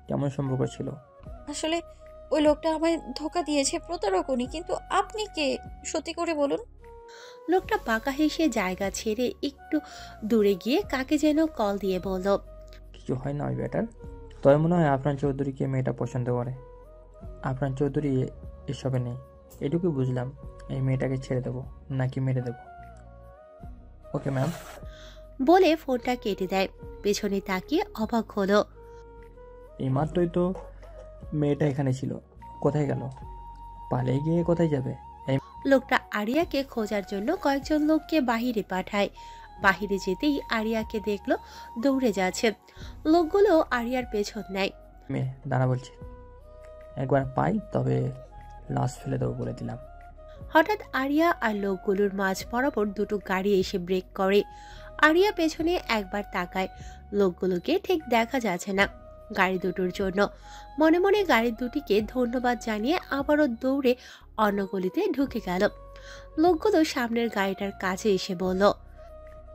কেমন সম্পর্ক ছিল? আসলে ওই লোকটা আমায় ধোকা দিয়েছে, প্রতারক উনি। কিন্তু আপনি কে, সত্যি করে বলুন। লোকটা বাঁকা হেসে জায়গা ছেড়ে একটু দূরে গিয়ে কাকে যেন কল দিয়ে বলল, কিছু হয় না ওই ব্যাটার? তোর মনে হয় আফরান চৌধুরীকে মেয়েটা পছন্দ করে? আফরান চৌধুরী এসবে নেই, এটুকু বুঝলাম। এই মেয়েটাকে ছেড়ে দেবো নাকি মেরে দেবো? Okay ma'am. বলে ফোনটা কেটে দেয়। পেছনে তাকিয়ে অবাক হলো। এই মাত্রই তো মেয়েটা এখানে ছিল, কোথায় গেল? পালিয়ে গিয়ে কোথায় যাবে? লোকটা আরিয়াকে খোঁজার জন্য কয়েকজন লোককে বাহিরে পাঠায়। বাহিরে যেতেই আরিয়াকে দেখলো দৌড়ে যাচ্ছে। লোকগুলো আরিয়ার পেছন নেয়। মেয়ে দাঁড়া বলছি, একবার পাই তবে লাশ ফেলে দেবো বলে দিলাম। হঠাৎ আরিয়া আর লোকগুলোর মাঝ বরাবর দুটো গাড়ি এসে ব্রেক করে। আরিয়া পেছনে একবার তাকায়, লোকগুলোকে ঠিক দেখা যাচ্ছে না। গাড়ি দুটোর জন্য মনে মনে গাড়ি দুটিকে ধন্যবাদ জানিয়ে আবারও দৌড়ে অন্য গলিতে ঢুকে গেল। লোকগুলো সামনের গাড়িটার কাছে এসে বলল,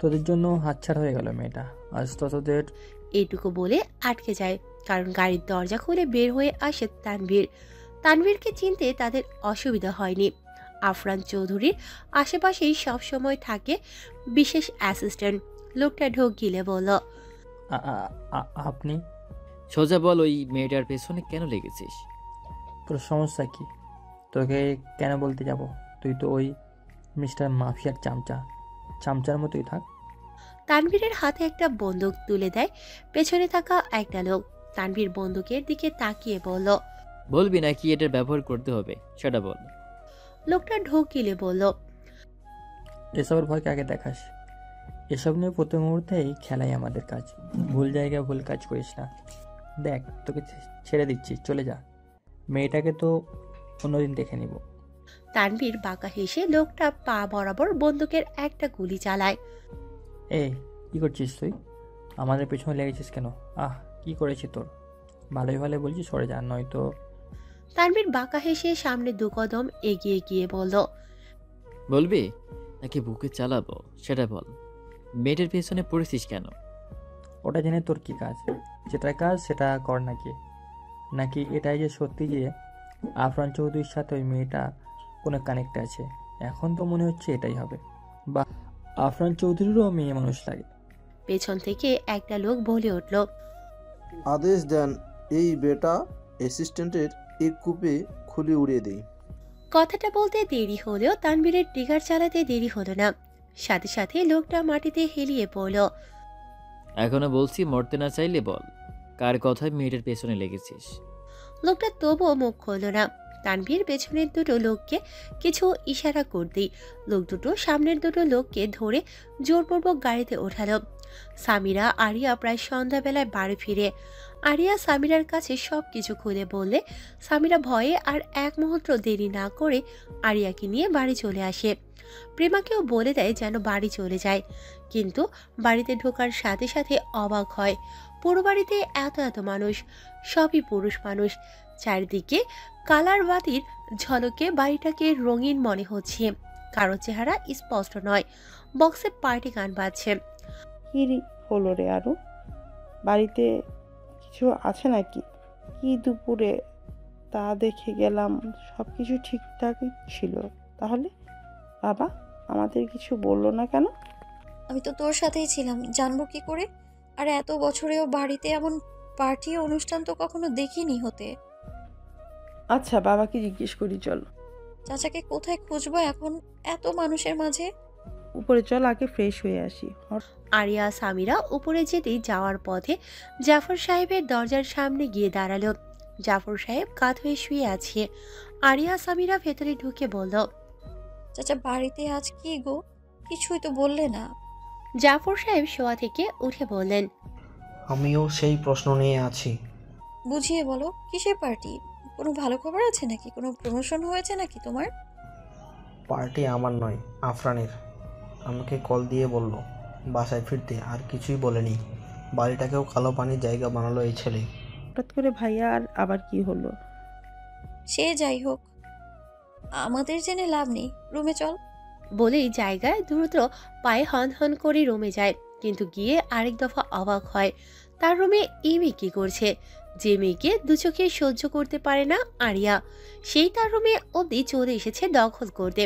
তোদের জন্য হাতছাড়া হয়ে গেল মেয়েটা, আজ তো তোদের। এইটুকু বলে আটকে যায়, কারণ গাড়ির দরজা খুলে বের হয়ে আসে তানভীর। তানভীরকে চিনতে তাদের অসুবিধা হয়নি। আফরান চৌধুরীর আশেপাশেই সবসময় থাকে বিশেষ অ্যাসিস্ট্যান্ট। লোকটা ঢোক গিলে বলল, আপনি? সোজা বল, ওই মেয়েটার পেছনে কেন লেগেছিস? তোর সমস্যা কি? তোকে কেন বলতে যাব? তুই তো ওই মিস্টার মাফিয়ার চামচার মতোই থাক। তানভীরের হাতে একটা বন্দুক তুলে দেয় পেছনে থাকা একটা লোক। তানভীর বন্দুকের দিকে তাকিয়ে বলল, বলবি নাকি এটার ব্যবহার করতে হবে সেটা বল। লোকটা ঢোক গিলে বলল, এসবের ভয় কাকে দেখাস? এসব নিয়ে প্রতি মুহূর্তেই খেলাই আমাদের কাজ। ভুল জায়গায় ভুল কাজ করিস না। দেখ, তোকে ছেড়ে দিচ্ছি, চলে যা। মেয়েটাকে তো অন্যদিন দেখে নিব। তানভীর বাঁকা হেসে লোকটা পা বরাবর বন্দুকের একটা গুলি চালায়। এই কি করছিস তুই? আমাদের পেছনে লেগেছিস কেন? কি করেছি তোর? ভালোই ভালো বলছি সরে যা, নয়তো। তানভীর বাঁকা হেসে সামনে দু কদম এগিয়ে গিয়ে বলল, বলবি নাকি বুকে চালাবো সেটা বল। মেয়েটার পেছনে পড়েছিস কেন? ওটা জেনে তোর কি কাজ? যেটা কাজ সেটা কর নাকি? নাকি এটাই যে সত্যি যে আফরান চৌধুরীর সাথে ওই মেয়েটা কোনো কানেক্ট আছে? এখন তো মনে হচ্ছে এটাই হবে। বা আফরান চৌধুরীরও মেয়ে মানুষ লাগে। পেছন থেকে একটা লোক বলে উঠল, আদেশ দেন এই বেটা অ্যাসিস্ট্যান্টের এক কূপে খুলে উড়িয়ে দেই। কথাটা বলতে দেরি হলেও তানবীরের ট্রিগার চালাতে দেরি হলো না। সাথে সাথে লোকটা মাটিতে হেলিয়ে পড়ল। এখনো বলছি, মরতে না চাইলে বল, কার কথায় মেয়েটার পেছনে লেগেছিস? লোকটা তবুও মুখ খুলল না। তানভীর পেছনের দুটো লোককে কিছু ইশারা করতেই লোক দুটো সামনের দুটো লোককে ধরে জোরপূর্বক গাড়িতে ওঠালো। সামিরা আরিয়া প্রায় সন্ধ্যাবেলায় বাড়ি ফিরে। আরিয়া সামিরার কাছে সব কিছু খুলে বললে সামিরা ভয়ে আর এক মুহূর্ত দেরি না করে আরিয়াকে নিয়ে বাড়ি চলে আসে। প্রেমাকেও বলে দেয় যেন বাড়ি চলে যায়, কিন্তু বাড়িতে ঢোকার সাথে সাথে অবাক হয়। পুরো বাড়িতে এত এত মানুষ, সবই পুরুষ মানুষ। চারিদিকে কালার বাতির ঝলকে বাড়িটাকে রঙিন মনে হচ্ছে। কারো চেহারা স্পষ্ট নয়। বক্সে পার্টি গান বাজছে। কি হলো রে আরু? বাড়িতে কিছু আছে নাকি? কি দুপুরে তা দেখে গেলাম সব কিছু ঠিকঠাকই ছিল। তাহলে বাবা আমাদের কিছু বললো না কেন? আমি তো তোর সাথেই ছিলাম, জানবো কি করে? আর এত বছরেও বাড়িতে এমন পার্টি অনুষ্ঠান তো কখনো দেখিনি হতে। আচ্ছা বাবাকে জিজ্ঞেস করি চল। চাচাকে কোথায় খুঁজবো এখন এত মানুষের মাঝে? উপরে চল, আগে ফ্রেশ হয়ে আসি। আরিয়া সামিরা উপরে যেতেই যাওয়ার পথে জাফর সাহেবের দরজার সামনে গিয়ে দাঁড়ালো। জাফর সাহেব কাত হয়ে শুয়ে আছে। আরিয়া সামিরা ভেতরে ঢুকে বলল, চাচা বাড়িতে আজ কি গো? কিছুই তো বললে না। জাফর সাহেব শোয়া থেকে উঠে বললেন, আমিও সেই প্রশ্ন নিয়ে আছি। বুঝিয়ে বলো, কিসের পার্টি? কোনো ভালো খবর আছে নাকি? কোনো প্রমোশন হয়েছে নাকি তোমার? পার্টি আমার নয়, আফরানের। আমাকে কল দিয়ে বলল বাসায় ফিরতে, আর কিছুই বলেনি। বাড়িটাকেও কালো পানির জায়গা বানালো এই ছেলে। হঠাৎ করে ভাইয়া আর আবার কি হলো? সে যাই হোক, আমাদের জেনে লাভ নেই, রুমে চল। বলেই জায়গায় দ্রুত পায়ে হন হন করে রুমে যায়। কিন্তু গিয়ে আরেক দফা অবাক হয়, তার রুমে এই মেয়ে কি করছে? যে মেয়েকে দু চোখে সহ্য করতে পারে না আরিয়া, সেই তার রুমে অবধি চলে এসেছে দখল করতে।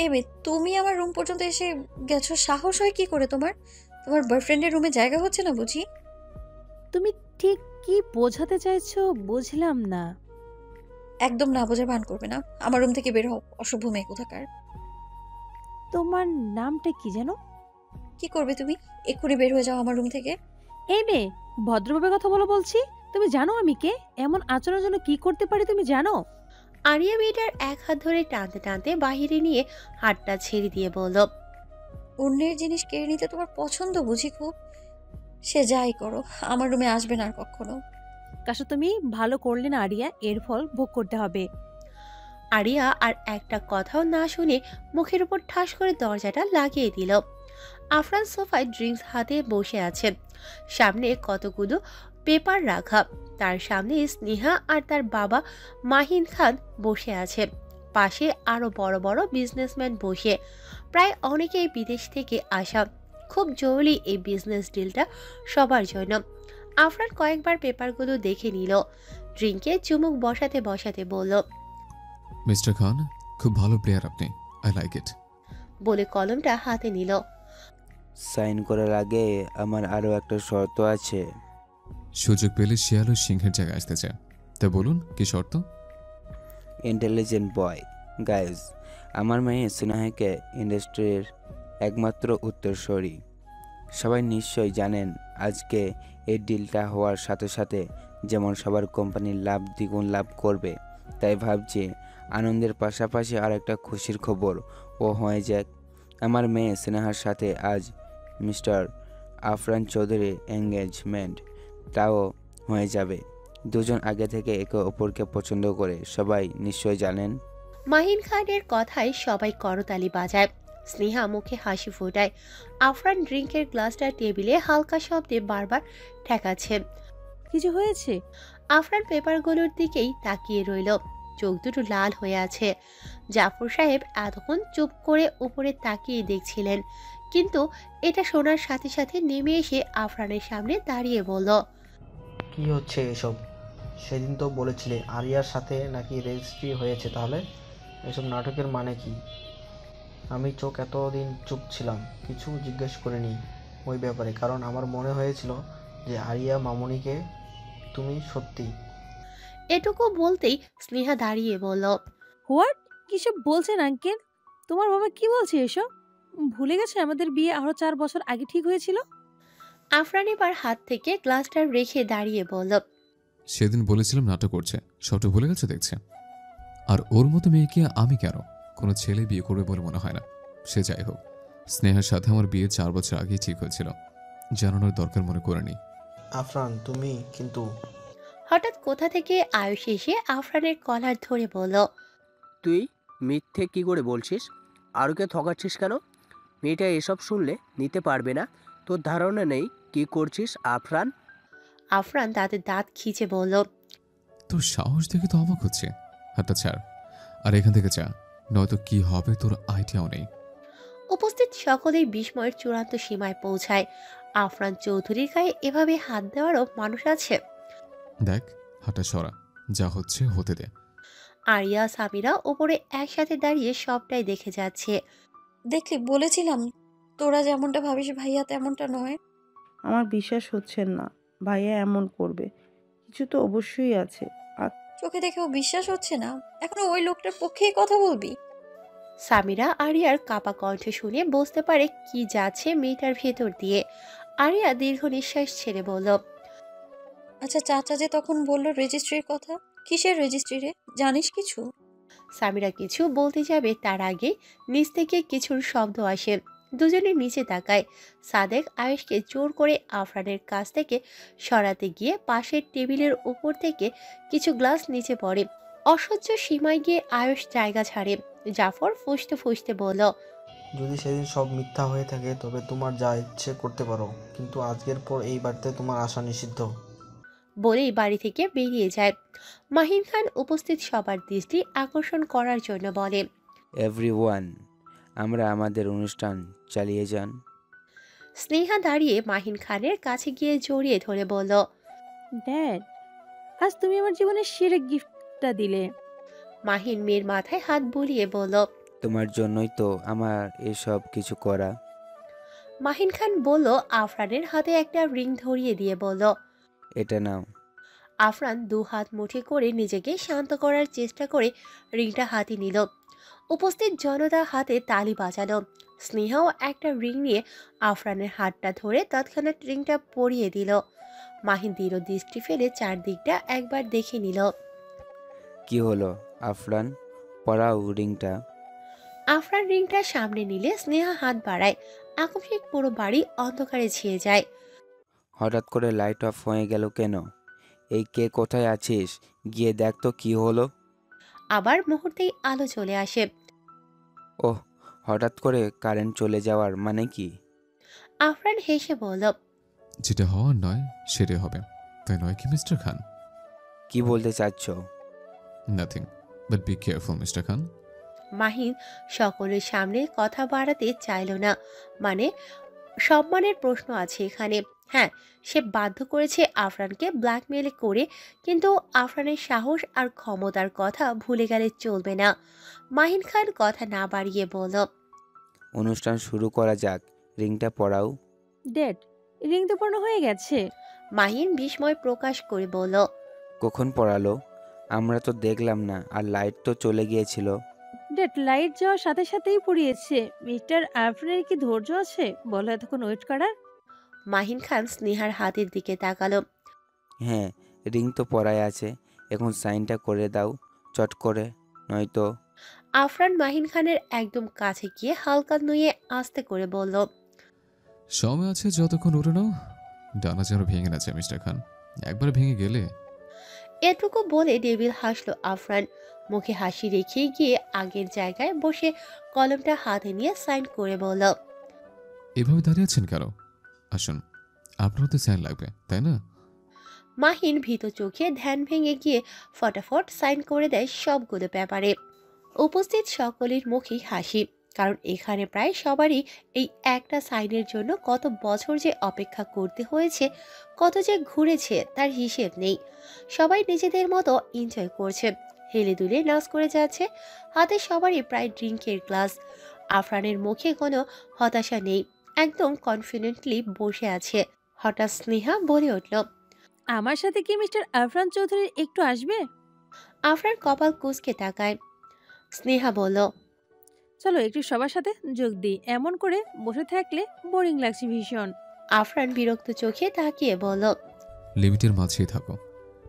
এবে তুমি আমার রুম পর্যন্ত এসে গেছো, সাহস হয় কি করে তোমার? তোমার বয়ফ্রেন্ডের রুমে জায়গা হচ্ছে না বুঝি? তুমি ঠিক কি বোঝাতে চাইছো বুঝলাম না। একদম না বোঝার ভান করবে না। আমার রুম থেকে বের হও, অসভ্য মেয়ে কোথাকার। তোমার নামটা কি যেন? কি করবে তুমি? এক্ষুনি বের হয়ে যাও আমার রুম থেকে। এই মেয়ে, ভদ্রভাবে কথা বলো বলছি। তুমি জানো আমি কে? এমন আচরণের জন্য কি করতে পারি তুমি জানো? আরিয়া মেয়েটার এক হাত ধরে টানতে টানতে বাহিরে নিয়ে হাতটা ছেড়ে দিয়ে বলল, অন্যের জিনিস কেড়ে নিতে তোমার পছন্দ বুঝি খুব? সে যাই করো, আমার রুমে আসবে না আর কখনো। কাশো তুমি ভালো করলে না আরিয়া, এর ফল ভোগ করতে হবে। আরিয়া আর একটা কথাও না শুনে মুখের উপর ঠাস করে দরজাটা লাগিয়ে দিল। আফরান সোফায় ড্রিঙ্কস হাতে বসে আছে। সামনে কতগুলো পেপার রাখা। তার সামনে স্নেহা আর তার বাবা মাহিন খান বসে আছে। পাশে আরো বড় বড় বিজনেসম্যান বসে, প্রায় অনেকেই বিদেশ থেকে আসা। খুব জরুরি এই বিজনেস ডিলটা সবার জন্য। আফরান কয়েকবার পেপারগুলো দেখে নিল। ড্রিঙ্কে চুমুক বসাতে বসাতে বলল, মিস্টার খান, খুব ভালো প্লেয়ার আপনি, আই লাইক ইট। বলে কলমটা হাতে নিল। সাইন করার আগে আমার আরও একটা শর্ত আছে। সুযোগ পেলে শিয়াল ও সিংহের জায়গায় আসতে চায়, তা বলুন কি শর্ত? ইন্টেলিজেন্ট বয় গাইজ, আমার মেয়ে স্নেহাকে ইন্ডাস্ট্রির একমাত্র উত্তরসূরি। সবাই নিশ্চয়ই জানেন আজকে এই ডিলটা হওয়ার সাথে সাথে যেমন সবার কোম্পানির লাভ দ্বিগুণ লাভ করবে, তাই ভাবছি আনন্দের পাশাপাশি আর একটা খুশির খবর ও হয়ে যাক। আমার মেয়ে স্নেহার সাথে আজ মিস্টার আফরান চৌধুরীর এঙ্গেজমেন্ট, তাও হয়ে যাবে। দুজন আগে থেকে একে অপরকে পছন্দ করে, সবাই নিশ্চয় জানেন। মাহিন খানের কথায় সবাই করতালি বাজায়। স্নেহা মুখে হাসি ফোটায়। আফরান ড্রিঙ্কের গ্লাসটা টেবিলে হালকা শব্দে বারবার ঠেকাচ্ছে। কিছু হয়েছে? আফরান পেপারগুলোর দিকেই তাকিয়ে রইল। চোখ দুটো লাল হয়ে আছে। জাফর সাহেব এতক্ষণ চুপ করে উপরে তাকিয়ে দেখছিলেন, কিন্তু এটা শোনার সাথে সাথে নেমে এসে আফরানের সামনে দাঁড়িয়ে বলল, কি হচ্ছে এসব? সেদিন তো বলেছিলে আরিয়ার সাথে নাকি রেজিস্ট্রি হয়েছে, তাহলে এসব নাটকের মানে কি? আমি এতদিন চুপ ছিলাম, কিছু জিজ্ঞেস করিনি ওই ব্যাপারে, কারণ আমার মনে হয়েছিল যে আরিয়া মামুনিকে তুমি সত্যি। এটুকু বলতেই স্নেহা দাঁড়িয়ে বলল, হোয়াট? কিসব বলছেন আঙ্কেল? তোমার বাবা কি বলছে এসব? ভুলে গেছে আমাদের বিয়ে আরো 4 বছর আগে ঠিক হয়েছিল? আফরান এবার হাত থেকে গ্লাসটা রেখে দাঁড়িয়ে বলল, সেদিন বলেছিলাম নাটক করছে, সবটা ভুলে গেছে দেখছে। আর ওর মতো মেয়েকে আমি কেন কোনো ছেলে বিয়ে করবে বলে মনে হয় না। সে যাই হোক, স্নেহার সাথে আমার বিয়ে 4 বছর আগেই ঠিক হয়েছিল, জানানোর দরকার মনে করেনি। আফরান তুমি কিন্তু। হঠাৎ কোথা থেকে আয়ুষ এসে আফরানের কলার ধরে বলল, তুই মিথ্যে কি করে বলছিস? আরুকে ঠকাচ্ছিস কেন? মেয়েটা এসব শুনলে নিতে পারবে না। তোর ধারণা নেই কি করছিস আফরান? আফরান তাদের দাঁত খিঁচে বলল, তোর সাহস দেখে তো অবাক হচ্ছে। হাতটা ছাড় আর এখান থেকে যা, নয়তো কি হবে তোর আইডিয়াও নেই। উপস্থিত সকলেই বিস্ময়ের চূড়ান্ত সীমায় পৌঁছায়। আফরান চৌধুরীর গায়ে এভাবে হাত দেওয়ারও মানুষ আছে? দেখ, হাতটা সরা, যা হচ্ছে হতে দে। আরিয়া সামিরা ওপরে একসাথে দাঁড়িয়ে সবটাই দেখে যাচ্ছে। দেখলি বলেছিলাম, তোরা যেমনটা ভাবিস ভাইয়া তেমনটা নয়। আমার বিশ্বাস হচ্ছে না ভাইয়া এমন করবে, কিছু তো অবশ্যই আছে। আর চোখে দেখেও বিশ্বাস হচ্ছে না, এখনো ওই লোকটার পক্ষেই কথা বলবি? সামিরা আরিয়ার কাপা কণ্ঠ শুনে বুঝতে পারে কি যাচ্ছে মেয়েটার ভেতর দিয়ে। আরিয়া দীর্ঘ নিঃশ্বাস ছেড়ে বলল, আচ্ছা চাচা যে তখন বললো রেজিস্ট্রির কথা, কিসের রেজিস্ট্রি রে? জানিস কিছু? সামিরা কিছু বলতে যাবে তার আগে নিচ থেকে কিছুর শব্দ আসে। দুজনে নিচে তাকায়। সাদেক আয়েশকে জোর করে আফরানের কাছ থেকে সরাতে গিয়ে পাশের টেবিলের উপর থেকে কিছু গ্লাস নিচে পড়ে। অসহ্য সীমায় গিয়ে আয়েশ জায়গা ছাড়ে। জাফর ফুঁসতে ফুঁসতে বলল, যদি সেদিন সব মিথ্যা হয়ে থাকে তবে তোমার যা ইচ্ছে করতে পারো, কিন্তু আজকের পর এই বাড়িতে তোমার আসা নিষিদ্ধ। বলেই বাড়ি থেকে বেরিয়ে যায়। মাহিন খান উপস্থিত সবার দৃষ্টি আকর্ষণ করার জন্য বলে, এভরিওয়ান, আমরা আমাদের অনুষ্ঠান চালিয়ে যান। স্নেহা দাঁড়িয়ে মাহিন খানের কাছে গিয়ে জড়িয়ে ধরে বলল, ড্যাড, আজ তুমি আমার জীবনের সেরা গিফটটা দিলে। মাহিন মেয়ের মাথায় হাত বুলিয়ে বলল, তোমার জন্যই তো আমার এসব কিছু করা। মাহিন খান বলল, আফরানের হাতে একটা রিং ধরিয়ে দিয়ে বলল, এটা নাও। আফরান 2 হাত মুঠি করে নিজেকে শান্ত করার চেষ্টা করে রিংটা হাতে নিল। উপস্থিত জনতা হাতে তালি বাজালো। স্নেহাও একটা রিং নিয়ে আফরানের হাতটা ধরে তৎক্ষণাৎ রিংটা পরিয়ে দিল। মাহিন দৃঢ় দৃষ্টি ফেলে চারদিকটা একবার দেখে নিল। কি হলো আফরান, পরাও রিংটা। আফরান রিংটা সামনে নিলে স্নেহা হাত বাড়ায়। আকস্মিক পুরো বাড়ি অন্ধকারে ছেয়ে যায়। হঠাৎ করে লাইট অফ হয়ে গেল কেন? এই কে কোথায় আছিস? গিয়ে দেখ তো কি হলো। আবার মুহূর্তেই আলো চলে আসে। ওহ, হঠাৎ করে কারেন্ট চলে যাওয়ার মানে কি? আফরান হেসে বলল, যেটা হওয়ার নয় সেটাই হবে, তাই নয় কি মিস্টার খান? কি বলতে চাচ্ছ? Nothing, but be careful mister Khan. Mahin সকলের সামনে কথা বাড়াতে চাইল না। মানে সম্মানের প্রশ্ন আছে এখানে। হ্যাঁ, সে বাধ্য করেছে আফরানকে ব্ল্যাকমেল করে, কিন্তু আফরানের সাহস আর ক্ষমতার কথা ভুলে গেলে চলবে না। মাহিন খান কথা না বাড়িয়ে বলল, অনুষ্ঠান শুরু করা যাক, রিংটা পরাও। ড্যাড, রিং তো পড়ানো হয়ে গেছে। মাহিন বিস্ময় প্রকাশ করে বলল, কখন পরালো? আমরা তো দেখলাম না, আর লাইট তো চলে গিয়েছিল। ড্যাড, লাইট যাওয়ার সাথে সাথেই পড়িয়েছে। মিস্টার আফরানের কি ধৈর্য আছে বলো এতক্ষণ ওয়েট করার? মাহিন খান স্নেহার হাতের দিকে তাকালো। হ্যাঁ, রিং তো পরায় আছে, এখন সাইনটা করে দাও চট করে, নয়তো। আফরান মাহিন খানের একদম কাছে গিয়ে হালকা নুয়ে আস্তে করে বলল, সময় আছে যতক্ষণ উঠে নাও, ডানা যেন ভেঙে না যায় মিস্টার খান, একবার ভেঙে গেলে। এটুকু বলে ডেভিল হাসলো। আফরান মুখে হাসি রেখে গিয়ে আগের জায়গায় বসে কলমটা হাতে নিয়ে সাইন করে বলল, এভাবে দাঁড়িয়ে আছেন কেন? আসুন, আপনারও তো সাইন লাগবে তাই না? মাহিন ভীত চোখে ধ্যান ভেঙে গিয়ে ফটাফট সাইন করে দেয় সবগুলো ব্যাপারে। উপস্থিত সকলের মুখেই হাসি। কারণ এখানে প্রায় সবারই এই একটা সাইনের জন্য কত বছর যে অপেক্ষা করতে হয়েছে, কত যে ঘুরেছে তার হিসেব নেই। সবাই নিজেদের মতো এনজয় করছে, হেলে দুলে নাচ করে যাচ্ছে। হাতে সবারই প্রায় ড্রিঙ্কের গ্লাস। আফরানের মুখে কোনো হতাশা নেই, একদম কনফিডেন্টলি বসে আছে। হঠাৎ স্নেহা বলে উঠল, আমার সাথে কি মিস্টার আফরান চৌধুরী একটু আসবে? আফরান কপাল কুঁচকে তাকায়। স্নেহা বলল, চলো একটু সবার সাথে যোগ দিই, এমন করে বসে থাকলে বোরিং লাগছে ভীষণ। আফরান বিরক্ত চোখে তাকিয়ে বলল, লিমিটের মাঝেই থাকো,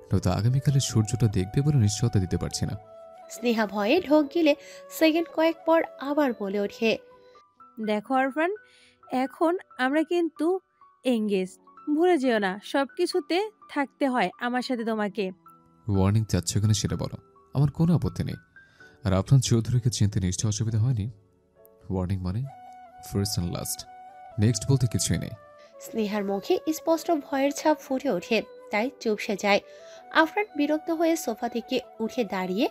নয়তো আগামীকালে সূর্যটা দেখবে বলে নিশ্চয়তা দিতে পারছি না। স্নেহা ভয়ে ঢোক গিলে সেকেন্ড কয়েক পর আবার বলে ওঠে, দেখো আরফান, এখন আমরা কিন্তু এঙ্গেজ, ভুলে যেও না সব কিছুতে থাকতে হয় আমার সাথে তোমাকে। ওয়ার্নিং চাচ্ছ কেন সেটা বলো, আমার কোনো আপত্তি নেই। আর আপনার চৌধুরীকে চিনতে নিশ্চয় অসুবিধা হয়নি। ওয়ার্নিং মানে ফার্স্ট অ্যান্ড লাস্ট, নেক্সট বলতে কিছুই নেই। স্নেহার মুখে স্পষ্ট ভয়ের ছাপ ফুটে ওঠে, তাই চুপসে যায়। আফরান বিরক্ত হয়ে সোফা থেকে উঠে দাঁড়িয়ে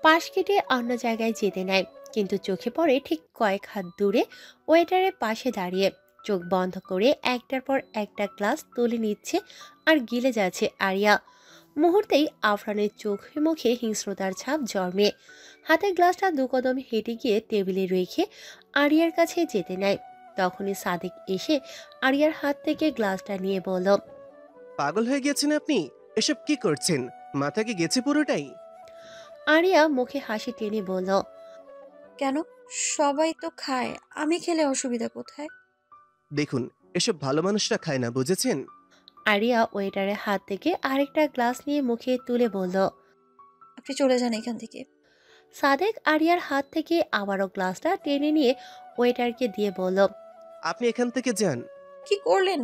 পাশ কেটে অন্য জায়গায় যেতে নেয়, কিন্তু চোখে পড়ে ঠিক কয়েক হাত দূরে ওয়েটারের পাশে দাঁড়িয়ে চোখ বন্ধ করে একটার পর একটা গ্লাস তুলে নিচ্ছে আর গিলে যাচ্ছে আরিয়া। মুহূর্তেই আফরানের চোখে মুখে হিংস্রতার ছাপ জন্মে। হাতে গ্লাসটা দু কদম হেঁটে গিয়ে টেবিলে রেখে আরিয়ার কাছে যেতে নেয়। তখনই সাদিক এসে আরিয়ার হাত থেকে গ্লাসটা নিয়ে বলল, পাগল হয়ে গেছেন আপনি? এসব কি করছেন? মাথা কি গেছে পুরোটাই? আরিয়া মুখে হাসি টেনে বলল, কেন? সবাই তো খায়, আমি খেলে অসুবিধা কোথায়? দেখুন, এসব ভালো মানুষরা খায় না, বুঝেছেন? আরিয়া ওয়েটারের হাত থেকে আরেকটা গ্লাস নিয়ে মুখে তুলে বলল, আপনি চলে যান এখান থেকে। সাদেক আরিয়ার হাত থেকে আবারও গ্লাসটা টেনে নিয়ে ওয়েটারকে দিয়ে বলল, আপনি এখান থেকে যান। কি করলেন?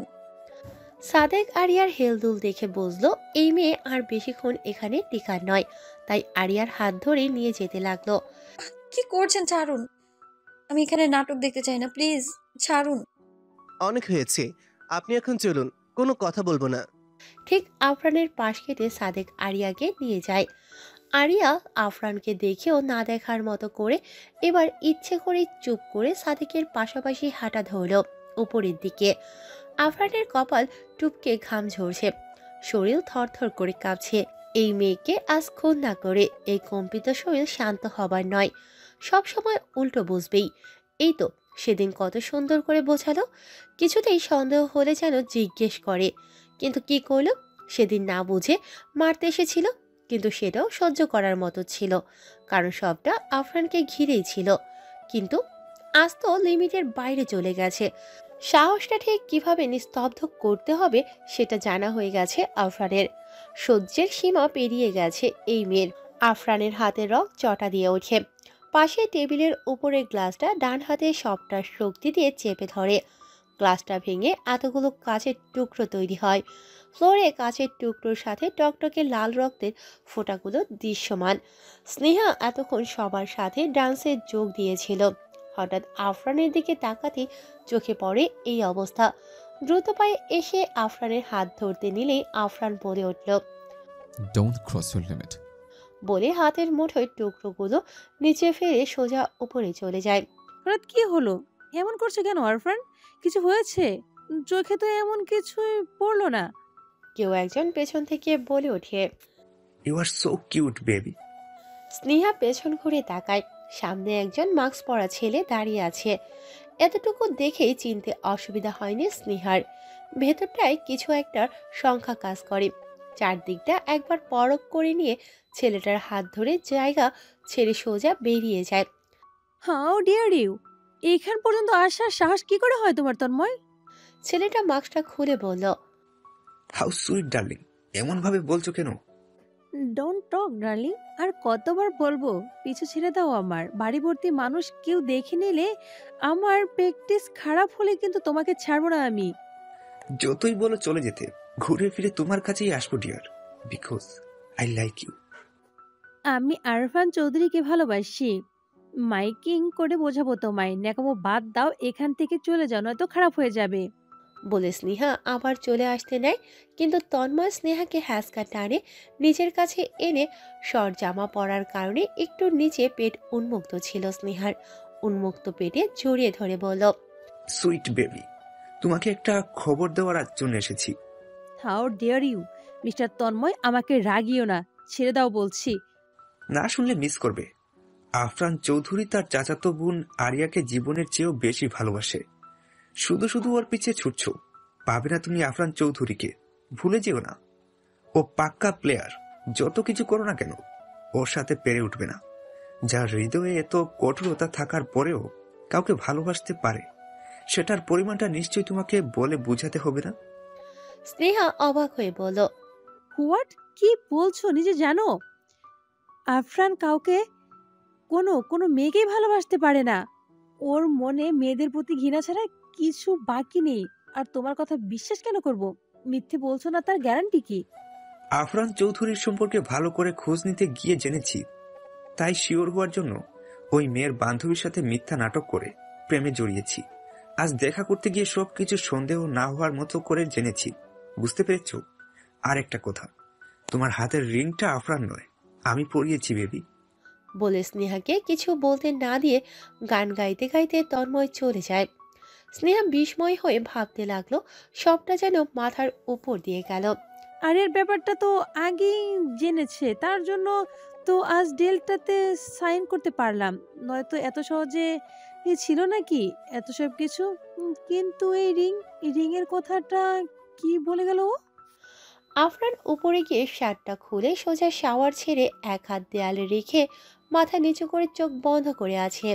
সাদেক আরিয়ার হেলদুল দেখে বুঝলো এই মেয়ে আর বেশিক্ষণ এখানে টিকার নয়, তাই আরিয়ার হাত ধরে নিয়ে যেতে লাগলো। কি করছেন? ছাড়ুন, আমি এখানে নাটক দেখতে চাই না, প্লিজ ছাড়ুন। অনেক হয়েছে, আপনি এখন চলুন, কোনো কথা বলবো না। ঠিক আফরানের পাশ কেটে সাদেক আরিয়াকে নিয়ে যায়। আরিয়া আফরানকে দেখেও না দেখার মতো করে এবার ইচ্ছে করে চুপ করে সাদেকের পাশাপাশি হাঁটা ধরল উপরের দিকে। আফরানের কপাল টুপকে ঘাম ঝরছে, শরীর থরথর করে কাঁপছে। এই মেয়েকে আজ খুন না করে এই কম্পিত শরীর শান্ত হবার নয়, সব সময় উল্টো বুঝবেই। এই তো সেদিন কত সুন্দর করে বোঝালো, কিছুতেই সন্দেহ হলে যেন জিজ্ঞেস করে, কিন্তু কি করলো? সেদিন না বুঝে মারতে এসেছিল, কিন্তু সেটাও সহ্য করার মতো ছিল, কারণ সবটা আফরানকে ঘিরেই ছিল। কিন্তু আজ তো লিমিটের বাইরে চলে গেছে। সাহসটা ঠিক কিভাবে নিস্তব্ধ করতে হবে সেটা জানা হয়ে গেছে আফরানের। সহ্যের সীমা পেরিয়ে গেছে এই মেয়ের। আফরানের হাতের রং চটা দিয়ে ওঠে, পাশে টেবিলের উপরে গ্লাসটা ডান হাতে সবটা শক্তি দিয়ে চেপে ধরে। গ্লাসটা ভেঙে এতগুলো কাচের টুকরো তৈরি হয়। ফ্লোরে কাচের টুকরোর সাথে টকটকে লাল রক্তের ফোঁটাগুলো দৃশ্যমান। স্নেহা এতক্ষণ সবার সাথে ডান্সে যোগ দিয়েছিল, হঠাৎ আফরানের দিকে তাকাতে চোখে পড়ে এই অবস্থা। দ্রুত পায়ে এসে আফরানের হাত ধরতে নিলেই আফরান বলে উঠল, ডোন্ট ক্রস ইউর লিমিট। বলে হাতের মুঠোয় টুকরোগুলো নিচে ফেলে সোজা উপরে চলে যায়। হঠাৎ কি হলো? এমন করছে কেন আরফান? কিছু হয়েছে? চোখে তো এমন কিছুই পড়লো না। কেউ একজন পেছন থেকে বলে ওঠে, you are so cute baby. Sneha পেছন ঘুরে তাকায়, সামনে একজন মাস্ক পরা ছেলে দাঁড়িয়ে আছে। এতটুকু দেখেই চিনতে অসুবিধা হয়নি স্নেহার। ভেতরটায় কিছু একটা সংখ্যা কাজ করে। চারদিকটা একবার পরখ করে নিয়ে ছেলেটার হাত ধরে জায়গা ছেড়ে সোজা বেরিয়ে যায়। How dear you! এইখান পর্যন্ত আসার সাহস কি করে হয় তোমার, তন্ময়? ছেলেটা মাস্কটা খুলে বলল, হাউ সুইট ডার্লিং, এমন ভাবে বলছো কেন? Don't talk darling. আর কতবার বলবো পিছু ছেড়ে দাও আমার। বাড়ি ভর্তি মানুষ, কেউ দেখে নিলে আমার প্র্যাকটিস খারাপ হলে কিন্তু তোমাকে ছাড়বো না আমি। যতই বলো চলে যেতে, ঘুরে ফিরে তোমার কাছেই আসবো dear, because I like you. আমি আরফান চৌধুরীকে ভালোবাসি। মাইকিং করে বোঝাবো তোমায়, ন্যাকামো বাদ দাও, এখান থেকে চলে যাও নয়তো খারাপ হয়ে যাবে। বলে স্নেহা আবার চলে আসতে নেয়, কিন্তু তন্ময় স্নেহাকে হ্যাসকা টানে নিজের কাছে এনে শর্ট জামা পরার কারণে একটু নিচে পেট উন্মুক্ত ছিল স্নেহার। উন্মুক্ত পেটে জড়িয়ে ধরে বলল, সুইট বেবি, তোমাকে একটা খবর দেওয়ার জন্য এসেছি। How dare you mister Tanmoy, আমাকে রাগিও না, ছেড়ে দাও বলছি। না শুনলে মিস করবে। আফরান চৌধুরী তার চাচাতো বোন আরিয়াকে জীবনের চেয়েও বেশি ভালোবাসে। শুধু শুধু ওর পিছিয়ে ছুটছ। পাবে না তুমি আফরান চৌধুরীকে, ভুলে যেও না। ও পাক্কা প্লেয়ার, যত কিছু করো না কেন ওর সাথে পেরে উঠবে না। যার হৃদয়ে এত কঠোরতা থাকার পরেও কাউকে ভালোবাসতে পারে, সেটার পরিমাণটা নিশ্চয়ই তোমাকে বলে বোঝাতে হবে না। স্নেহা অবাক হয়ে বলল, হোয়াট, কি বলছো? নিজে জানো আফরান কাউকে কোনো মেয়েকেই ভালোবাসতে পারে না। ওর মনে মেয়েদের প্রতি ঘৃণা ছাড়া কিছু বাকি নেই। আর তোমার কথা বিশ্বাস কেন করব? মিথ্যে বলছো না তার গ্যারান্টি কি? আফরান চৌধুরীর সম্পর্কে ভালো করে খোঁজ নিতে গিয়ে জেনেছি, তাই শিওর হওয়ার জন্য ওই মেয়ের বান্ধবীর সাথে মিথ্যা নাটক করে প্রেমে জড়িয়েছি। আজ দেখা করতে গিয়ে সবকিছু সন্দেহ না হওয়ার মতো করে জেনেছি। বুঝতে পেরেছ? আর একটা কথা, তোমার হাতের রিংটা আফরান নয়, আমি পরিয়েছি বেবি। বলে স্নেহাকে কিছু বলতে না দিয়ে গান গাইতে গাইতে তন্ময় চলে যায়। স্নেহা বিস্ময় হয়ে ভাবতে লাগলো সবটা যেন মাথার উপর দিয়ে গেল। আর এর ব্যাপারটা তো আগেই জেনেছে, তার জন্য তো আজ ডেলটাতে সাইন করতে পারলাম, নয়তো এত সহজে ছিল নাকি এত সব কিছু। কিন্তু এই রিং এর কথাটা কি বলে গেল ও? আফরান উপরে গিয়ে শার্টটা খুলে সোজা শাওয়ার ছেড়ে এক হাত দেয়ালে রেখে মাথা নিচু করে চোখ বন্ধ করে আছে।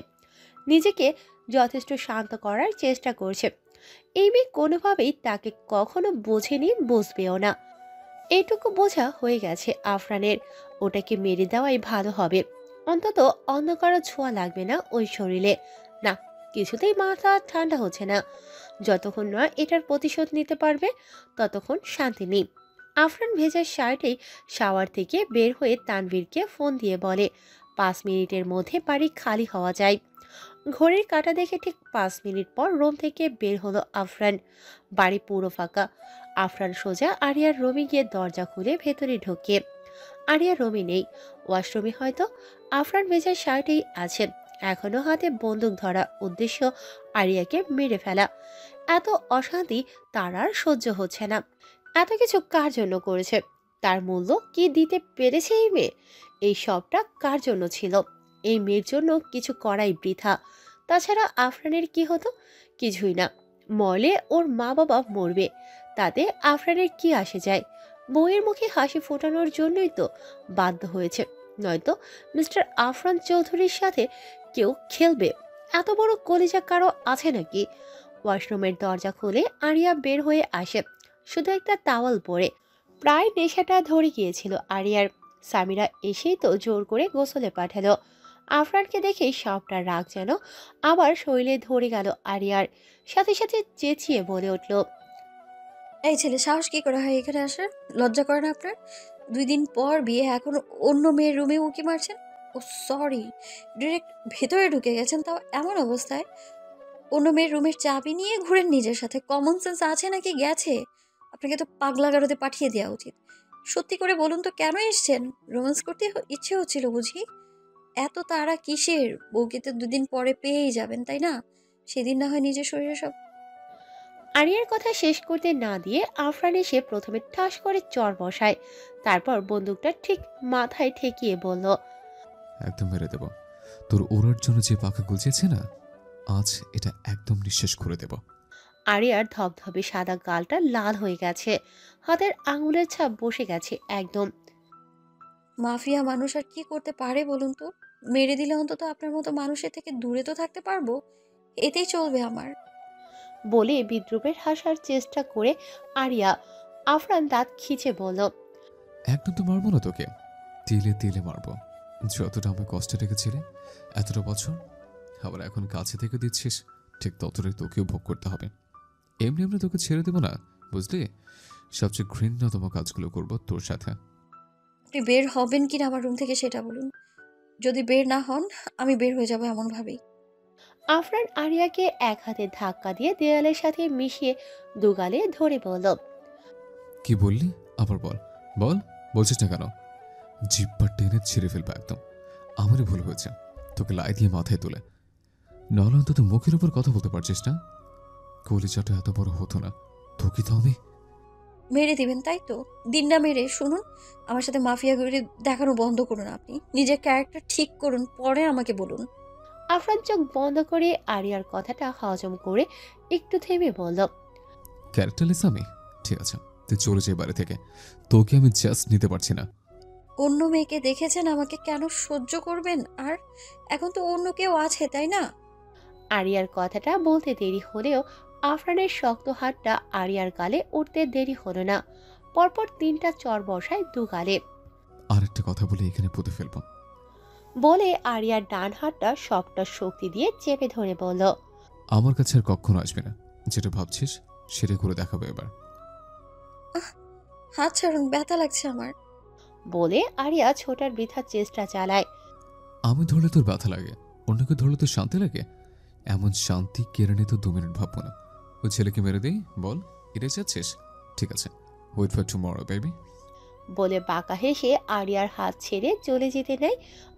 নিজেকে যথেষ্ট শান্ত করার চেষ্টা করছে। এই মেয়ে কোনোভাবেই তাকে কখনো বোঝেনি, বুঝবেও না। এইটুকু বোঝা হয়ে গেছে আফরানের, ওটাকে মেরে দেওয়াই ভালো হবে। অন্তত অন্য কারো ছোঁয়া লাগবে না ওই শরীরে। না, কিছুতেই মাথা ঠান্ডা হচ্ছে না। যতক্ষণ না এটার প্রতিশোধ নিতে পারবে ততক্ষণ শান্তি নেই। আফরান ভেজা শার্টেই শাওয়ার থেকে বের হয়ে তানভীরকে ফোন দিয়ে বলে 5 মিনিটের মধ্যে বাড়ি খালি হওয়া যায়। ঘড়ির কাঁটা দেখে ঠিক 5 মিনিট পর রুম থেকে বের হলো আফরান। বাড়ি পুরো ফাঁকা। আফরান সোজা আরিয়ার রুমে গিয়ে দরজা খুলে ভেতরে ঢোকে। আরিয়া রুমে নেই, ওয়াশরুমে হয়তো। আফরান ভেজা শার্টেই আছে, এখনো হাতে বন্দুক ধরা, উদ্দেশ্য আরিয়াকে মেরে ফেলা। এত অশান্তি তার আর সহ্য হচ্ছে না। এত কিছু কার জন্য করেছে? তার মূল্য কি দিতে পেরেছে এই মেয়ে? এই সবটা কার জন্য ছিল? এই মেয়ের জন্য কিছু করাই বৃথা। তাছাড়া আফরানের কি হতো? কিছুই না। মরলে ওর মা বাবা মরবে, তাতে আফরানের কি আসে যায়? বউয়ের মুখে হাসি ফোটানোর জন্যই তো বাধ্য হয়েছে, নয়তো মিস্টার আফরান চৌধুরীর সাথে কেউ খেলবে? এত বড় কলিজা কারো আছে নাকি? ওয়াশরুমের দরজা খুলে আরিয়া বের হয়ে আসে, শুধু একটা টাওয়াল পরে। প্রায় নেশাটা ধরে গিয়েছিল আরিয়ার। সামিরা এসেই তো জোর করে গোসলে পাঠালো। আফরানকে দেখে সবটা রাগ যেন আবার শরীরে ধরে গেল আরিয়ার। সাথে সাথে চেঁচিয়ে বলে উঠল, এই ছেলে সাহস কি করে হয় এখানে আসার? লজ্জা করে না আপনার? 2 দিন পর বিয়ে, এখন অন্য মেয়ের রুমে উঁকি মারছেন? ও সরি, ডিরেক্ট ভেতরে ঢুকে গেছেন, তাও এমন অবস্থায়। অন্য মেয়ের রুমের চাবি নিয়ে ঘুরেন নিজের সাথে। কমন সেন্স আছে নাকি গেছে? আপনাকে তো পাগলা গারদে পাঠিয়ে দেওয়া উচিত। সত্যি করে বলুন তো, কেন এসছেন? রোম্যান্স করতে ইচ্ছে হচ্ছিল বুঝি? এত তাড়া কিসের? বউকে তো 2 দিন পরে পেয়েই যাবেন, তাই না? সেদিন না হয় নিজের শরীরে সব। আরিয়ার কথা শেষ করতে না দিয়ে আফরান এসে প্রথমে ঠাস করে চর বসায়, তারপর বন্দুকটা ঠিক মাথায় ঠেকিয়ে বলল, একদম মেরে দেব। তোর ওড়ার জন্য যে পাখা গুছিয়েছে না, আজ এটা একদম নিঃশেষ করে দেব। আরিয়ার ধবধবে সাদা গালটা লাল হয়ে গেছে, হাতের আঙুলের ছাপ বসে গেছে একদম। মাফিয়া মানুষ আর কি করতে পারে বলুন তো? মেরে দিলে অন্তত আপনার মতো মানুষের থেকে দূরে তো থাকতে পারবো, এতেই চলবে আমার। বলে বিদ্রুপের হাসার চেষ্টা করে আরিয়া। আফরান দাঁত খিচে বলল, একদম তো মারবো না তোকে, তিলে তিলে মারবো। যতটা আমায় কষ্টে রেখেছিলে এতটা বছর, আবার এখন কাছে থেকে দিচ্ছিস, ঠিক ততটাই তোকেও ভোগ করতে হবে। এমনি এমনি তোকে ছেড়ে দেবো না, বুঝলি? সবচেয়ে ঘৃণ্যতম কাজগুলো করবো তোর সাথে। আপনি বের হবেন কিনা আমার রুম থেকে সেটা বলুন। যদি বের না হন, আমি বের হয়ে যাবো এমনভাবেই। আফরান আরিয়াকে এক হাতে ধাক্কা দিয়ে দেয়ালের সাথে মিশিয়ে দুগালে ধরে বলল, কি বললি? আবার বল বল, বলছিস না কেন? জিব্বা টেনে ছিঁড়ে ফেলবো একদম। আমারই ভুল হয়েছে তোকে লাই দিয়ে মাথায় তুলে। নাহলে অন্তত মুখের উপর কথা বলতে পারছিস না? কলিজাটা এত বড় হতো না, তোকে তো আমি মেরে দিবেন তাই তো? দিন না মেরে শুনুন, আমার সাথে মাফিয়াগিরি দেখানো বন্ধ করুন। আপনি নিজের ক্যারেক্টার ঠিক করুন, পরে আমাকে বলুন। আফরান চোখ বন্ধ করে আরিয়ার কথাটা হজম করে একটু থেমে বলল, ক্যারেক্টারলেস আমি? ঠিক আছে, তুই চলে যাই বাড়ি থেকে, তোকে আমি জাস্ট নিতে পারছি না। অন্য মেয়েকে দেখেছেন, আমাকে কেন সহ্য করবেন? আর এখন তো অন্য কেউ আছে, তাই না? আরিয়ার কথাটা বলতে দেরি হলেও আফরানের শক্ত হাতটা আরিয়ার গালে উঠতে দেরি হলো না। পরপর 3টা চর বসায় 2 গালে। আর একটা কথা বলে এখানে পুঁতে ফেলবো। বলে আরিয়ার ডান হাতটা সবটা শক্তি দিয়ে চেপে ধরে বলল, আমার কাছে আর কখনো আসবে না। যেটা ভাবছিস সেটা করে দেখাবো এবার। হাত ছাড়ুন, ব্যথা লাগছে আমার। বলে আরিয়া ছোটার বৃথার চেষ্টা চালায়। আমি ধরলে তোর ব্যথা লাগে, অন্যকে ধরলে তোর শান্তি লাগে? এমন শান্তি কেড়ে নিতে 2 মিনিট ভাববো না। ওই ছেলেকে মেরে দেই, বল এটাই চাচ্ছিস? ঠিক আছে, ওয়েট ফর টুমরো বেবি। বলে বাঁকা হেসে আরিয়ার হাত ছেড়ে চলে যেতে নেয়।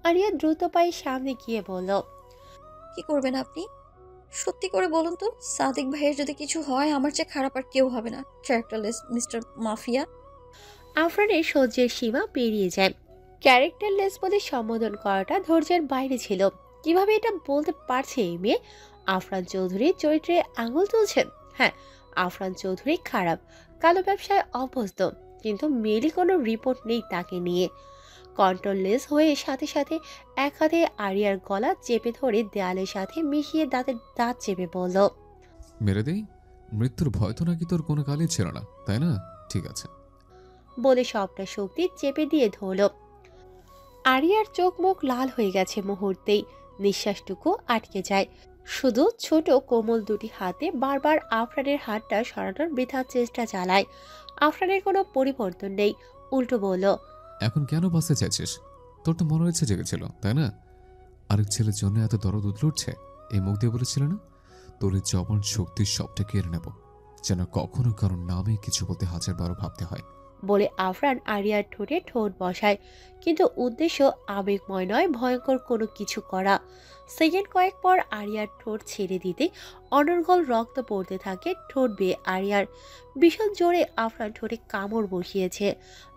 আরিয়া দ্রুত পায়ে সামনে গিয়ে বলল, কি করবেন আপনি? সত্যি করে বলুন তো, সাদিক ভাইয়ের যদি কিছু হয়, আমার চেয়ে খারাপ আর কেউ হবে না। Characterless mister mafia. আফরানের সহ্যের সীমা পেরিয়ে যায়। ক্যারেক্টারলেস বলে সম্বোধন করাটা ধৈর্যের বাইরে ছিল। কিভাবে এটা বলতে পারছে এই মেয়ে? আফরান চৌধুরীর চরিত্রে আঙুল তুলছেন? হ্যাঁ, আফরান চৌধুরী খারাপ, কালো ব্যবসায় অভ্যস্ত, কিন্তু মেলি কোনো রিপোর্ট নেই তাকে নিয়ে। কন্ট্রোললেস হয়ে সাথে সাথে এক হাতে আরিয়ার গলা চেপে ধরে দেয়ালের সাথে মিশিয়ে দাঁতের দাঁত চেপে বলল, মেরে দেই? মৃত্যুর ভয় তো নাকি তোর কোনো কালেই ছিল না, তাই না? ঠিক আছে। বলে সবটা শক্তি চেপে দিয়ে ধরল। আরিয়ার চোখ মুখ লাল হয়ে গেছে মুহূর্তেই, নিঃশ্বাসটুকু আটকে যায়। শুধু ছোট কোমল 2টি হাতে বারবার আফরানের হাতটা সরানোর বৃথা চেষ্টা চালায়। আফরানের কোনো পরিবর্তন নেই, উল্টো বলল, এখন কেন বাঁচতে চাইছিস? তোর তো মনে ইচ্ছে জেগেছিল, তাই না? আরেক ছেলের জন্য এত দরদ উঠছে, এই মুখ দিয়ে বলেছিল না তোর এই জবান শক্তির সবটা কেড়ে নেব, যেন কখনো কারণ নামে কিছু বলতে 1000বার ভাবতে হয়। বলে আফরান আরিয়ার ঠোঁটে ঠোঁট বসায়, কিন্তু উদ্দেশ্য আবেগময় নয়, ভয়ঙ্কর কোনো কিছু করা। সেকেন্ড কয়েক পর আরিয়ার ঠোঁট ছেড়ে দিতে অনর্গল রক্ত পড়তে থাকে ঠোঁট বেয়ে আরিয়ার। ভীষণ জোরে আফরান ঠোঁটে কামড় বসিয়েছে,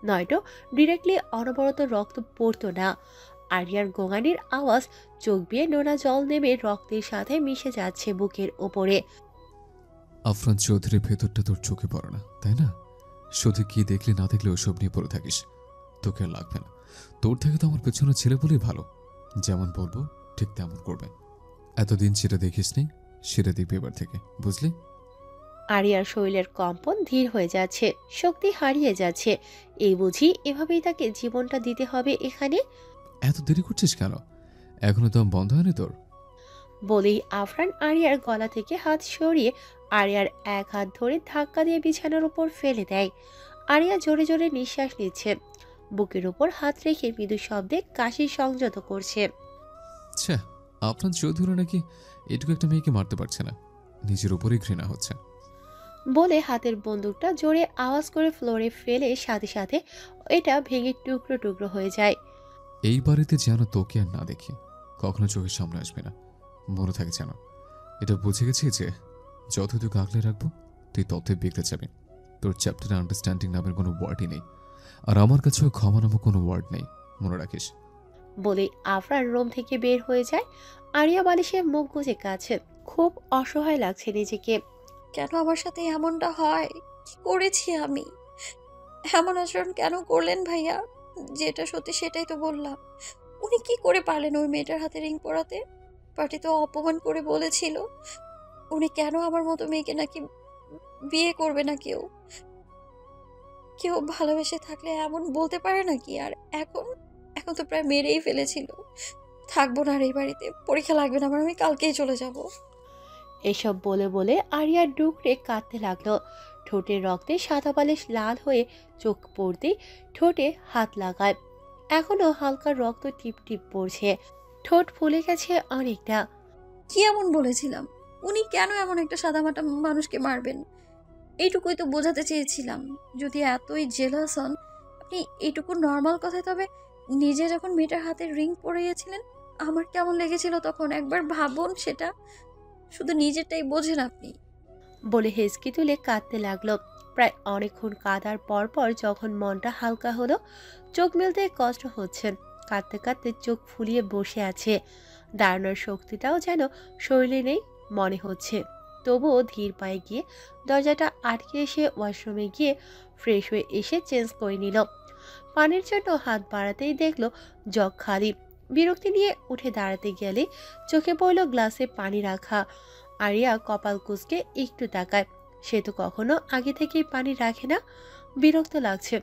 নয়তো ডিরেক্টলি অনবরত রক্ত পড়তো না। আরিয়ার গোঙানির আওয়াজ চোখ বেয়ে নোনা জল নেমে রক্তের সাথে মিশে যাচ্ছে বুকের ওপরে। আফরান চৌধুরীর ভেতরটা তোর চোখে পড়ে না, তাই না? শুধু কি দেখলে না দেখলে ওসব নিয়ে পড়ে থাকিস। তোকে আর লাগবে না। তোর থেকে তো আমার পেছনে ছেলে বলেই ভালো, যেমন বলবো ঠিক তেমন করবে। এতদিন যেটা দেখিসনি সেটা দেখবি এবার থেকে, বুঝলি? আরিয়ার শরীরের কম্পন ধীর হয়ে যাচ্ছে, শক্তি হারিয়ে যাচ্ছে। এই বুঝি এভাবেই তাকে জীবনটা দিতে হবে এখানে? এত দেরি করছিস কেন? এখনো দম বন্ধ হয়নি তোর? বলেই আফরান আরিয়ার গলা থেকে হাত সরিয়ে আরিয়ার এক হাত ধরে ধাক্কা দিয়ে বিছানার উপর ফেলে দেয়। আরিয়া জোরে জোরে নিঃশ্বাস নিচ্ছে, বুকের উপর হাত রেখে মৃদু শব্দে কাশি সংযত করছে। আচ্ছা, আফরান চৌধুরী নাকি এটুকু একটা মেয়েকে মারতে পারছে না, নিজের উপরেই ঘৃণা হচ্ছে। বলে হাতের বন্দুকটা জোরে আওয়াজ করে ফ্লোরে ফেলে সাথে সাথে এটা ভেঙে টুকরো টুকরো হয়ে যায়। এই বাড়িতে যেন তোকে আর না দেখি, কখনো চোখের সামনে আসবে না, মনে থাকে যেন। এটা বুঝে গেছি যে যত তুই আগলে রাখবো তুই ততই বিগড়ে যাবি। তোর চ্যাপ্টারে আন্ডারস্ট্যান্ডিং নামের কোনো ওয়ার্ডই নেই, আর আমার কাছেও ক্ষমা নামক কোনো ওয়ার্ড নেই, মনে রাখিস। বলে আফরান রুম থেকে বের হয়ে যায়। আরিয়া বালিশে মুখ গুজে কাছে, খুব অসহায় লাগছে নিজেকে। কেন আমার সাথে এমনটা হয়? কি করেছি আমি? এমন আচরণ কেন করলেন ভাইয়া? যেটা সত্যি সেটাই তো বললাম। উনি কি করে পারলেন ওই মেয়েটার হাতে রিং পরাতে? পার্টি তো অপমান করে বলেছিল। উনি কেন আমার মতো মেয়েকে নাকি বিয়ে করবে না? কেউ কেউ ভালোবেসে থাকলে এমন বলতে পারে নাকি? আর এখন এখন তো প্রায় মেরেই ফেলেছিল। থাকবো না আর এই বাড়িতে, পরীক্ষা লাগবে না আমার, আমি কালকেই চলে যাব। এসব বলে বলে আরিয়া ডুকরে কাঁদতে লাগলো। ঠোঁটের রক্তে সাদা বালিশ লাল হয়ে চোখ পড়তেই ঠোঁটে হাত লাগায়। এখনো হালকা রক্ত টিপ টিপ পড়ছে, ঠোঁট ফুলে গেছে অনেকটা। কি এমন বলেছিলাম? উনি কেন এমন একটা সাদামাটা মানুষকে মারবেন? এইটুকুই তো বোঝাতে চেয়েছিলাম। যদি এতই জেলাস হন আপনি এইটুকু নর্মাল কথায়, তবে নিজে যখন মেয়েটার হাতে রিং পরিয়েছিলেন আমার কেমন লেগেছিল তখন একবার ভাবুন সেটা। শুধু নিজেরটাই বোঝেন আপনি। বলে হেসকি তুলে কাঁদতে লাগলো। প্রায় অনেকক্ষণ কাঁদার পর যখন মনটা হালকা হলো, চোখ মেলতে কষ্ট হচ্ছে, কাঁদতে কাঁদতে চোখ ফুলিয়ে বসে আছে। দাঁড়ানোর শক্তিটাও যেন শরীরে নেই মনে হচ্ছে। তবুও ধীর পায়ে গিয়ে দরজাটা আটকে এসে ওয়াশরুমে গিয়ে ফ্রেশ হয়ে এসে চেঞ্জ করে নিল। পানির জন্য হাত বাড়াতেই দেখলো জগ খালি। বিরক্তি নিয়ে উঠে দাঁড়াতে গেলে চোখে পড়ল গ্লাসে পানি রাখা। আরিয়া কপাল কুঁচকে একটু তাকায়। সে তো কখনো আগে থেকেই পানি রাখে না। বিরক্ত লাগছে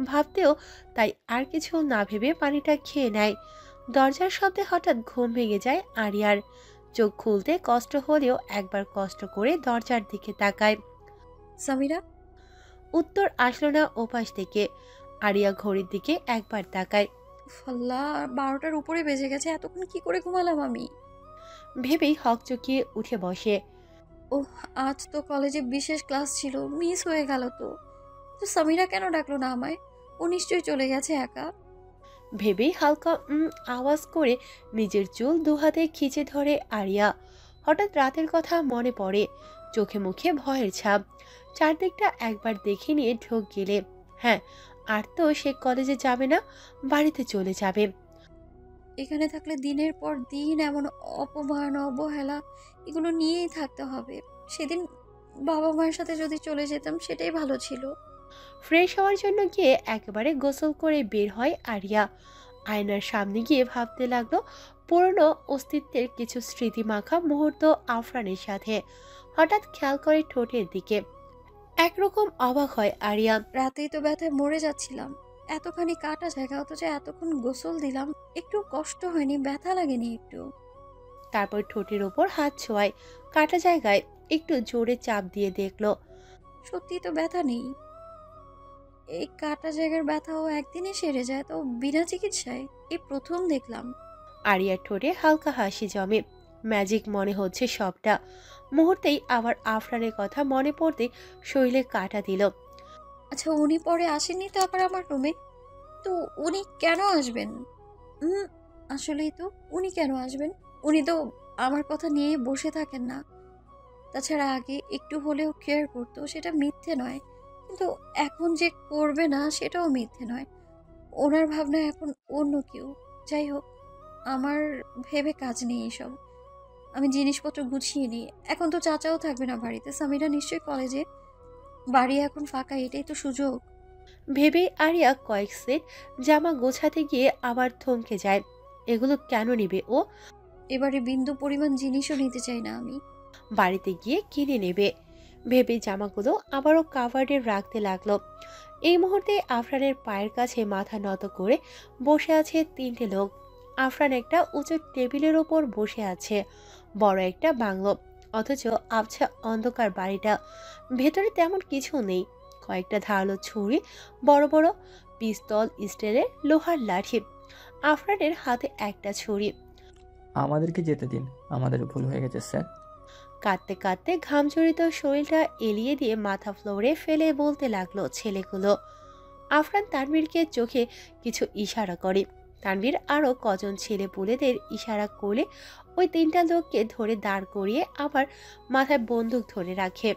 ভাবতেও, তাই আর কিছু না ভেবে পানিটা খেয়ে নেয়। দরজার শব্দে হঠাৎ ঘুম ভেঙে যায় আরিয়ার। চোখ খুলতে কষ্ট হলেও একবার কষ্ট করে দরজার দিকে তাকায়। সামিরা? উত্তর আসলো না ওপাশ থেকে। আরিয়া ঘড়ির দিকে একবার তাকায়। আল্লাহ, 12টার উপরে বেজে গেছে, এতক্ষণ কি করে ঘুমালাম আমি? ভেবেই হকচকিয়ে উঠে বসে। ওহ, আজ তো কলেজে বিশেষ ক্লাস ছিল, মিস হয়ে গেল তো। তো সামিরা কেন ডাকলো না আমায়? ও নিশ্চয়ই চলে গেছে একা। ভেবেই হালকা আওয়াজ করে নিজের চুল দুহাতে খিচে ধরে আরিয়া। হঠাৎ রাতের কথা মনে পড়ে, চোখে মুখে ভয়ের ছাপ। চারদিকটা একবার দেখে নিয়ে ঢোক গেলে, হ্যাঁ, আর তো সে কলেজে যাবে না, বাড়িতে চলে যাবে। এখানে থাকলে দিনের পর দিন এমন অপমান অবহেলা এগুলো নিয়েই থাকতে হবে। সেদিন বাবা মায়ের সাথে যদি চলে যেতাম সেটাই ভালো ছিল। ফ্রেশ হওয়ার জন্য গিয়ে একেবারে গোসল করে বের হয় আরিয়া। আয়নার সামনে গিয়ে ভাবতে লাগলো পুরনো অস্তিত্বের কিছু স্মৃতি মাখা মুহূর্ত আফরানের সাথে। হঠাৎ খেয়াল করে ঠোঁটের দিকে। একরকম অবাক হয় আরিয়া। রাতেই তো ব্যথায় মরে যাচ্ছিলাম, এতখানি কাটা জায়গা, অথচ এতক্ষণ গোসল দিলাম, একটু কষ্ট হয়নি, ব্যথা লাগেনি একটু। তারপর ঠোঁটের ওপর হাত ছোঁয়ায়, কাটা জায়গায় একটু জোরে চাপ দিয়ে দেখলো সত্যি তো ব্যথা নেই। এই কাটা জায়গার ব্যথাও একদিনে সেরে যায়, তো বিনা চিকিৎসায়? এই প্রথম দেখলাম। আরিয়ার ঠোঁটে হালকা হাসি জমে। ম্যাজিক মনে হচ্ছে সবটা। মুহূর্তেই আবার আফরানের কথা মনে পড়তে শরীরে কাটা দিল। আচ্ছা, উনি পরে আসেননি তো আবার আমার রুমে? তো উনি কেন আসবেন? আসলেই তো উনি কেন আসবেন? উনি তো আমার কথা নিয়ে বসে থাকেন না। তাছাড়া আগে একটু হলেও কেয়ার করতো, সেটা মিথ্যে নয়, কিন্তু এখন যে করবে না সেটাও মিথ্যে নয়। ওনার ভাবনা এখন অন্য কেউ। যাই হোক, আমার ভেবে কাজ নেই এসব। আমি জিনিসপত্র গুছিয়ে নিই। এখন তো চাচাও থাকবে না বাড়িতে, সামিরা নিশ্চয়ই কলেজে, বাড়ি এখন ফাঁকা, এটাই তো সুযোগ। ভেবে আরিয়া কয়েক সেট জামা গোছাতে গিয়ে আবার থমকে যায়। এগুলো কেন নিবে ও? এবারে বিন্দু পরিমাণ জিনিসও নিতে চাই না আমি। বাড়িতে গিয়ে কিনে নেবে ভেবে জামাগুলো আবারও কাভার্ডে রাখতে লাগলো। এই মুহূর্তে আফরানের পায়ের কাছে মাথা নত করে বসে আছে তিনটে লোক। আফরান একটা উঁচু টেবিলের ওপর বসে আছে। বড় একটা বাংলো, অথচ আবছা অন্ধকার বাড়িটা। ভেতরে তেমন কিছু নেই। কয়েকটা ধারালো ছুরি, বড় বড় পিস্তল, স্টিলের লোহার লাঠি। আফরানের হাতে একটা ছুরি। আমাদেরকে যেতে দিন, আমাদের ভুল হয়ে গেছে স্যার। কাঁদতে কাঁদতে ঘামজড়িত শরীরটা এলিয়ে দিয়ে মাথা ফ্লোরে ফেলে বলতে লাগলো ছেলেগুলো। আফরান তানভীরকে চোখে কিছু ইশারা করে। তানভীর আরও কজন ছেলে পুলেদের ইশারা করলে ওই তিনটা লোককে ধরে দাঁড় করিয়ে আবার মাথায় বন্দুক ধরে রাখে।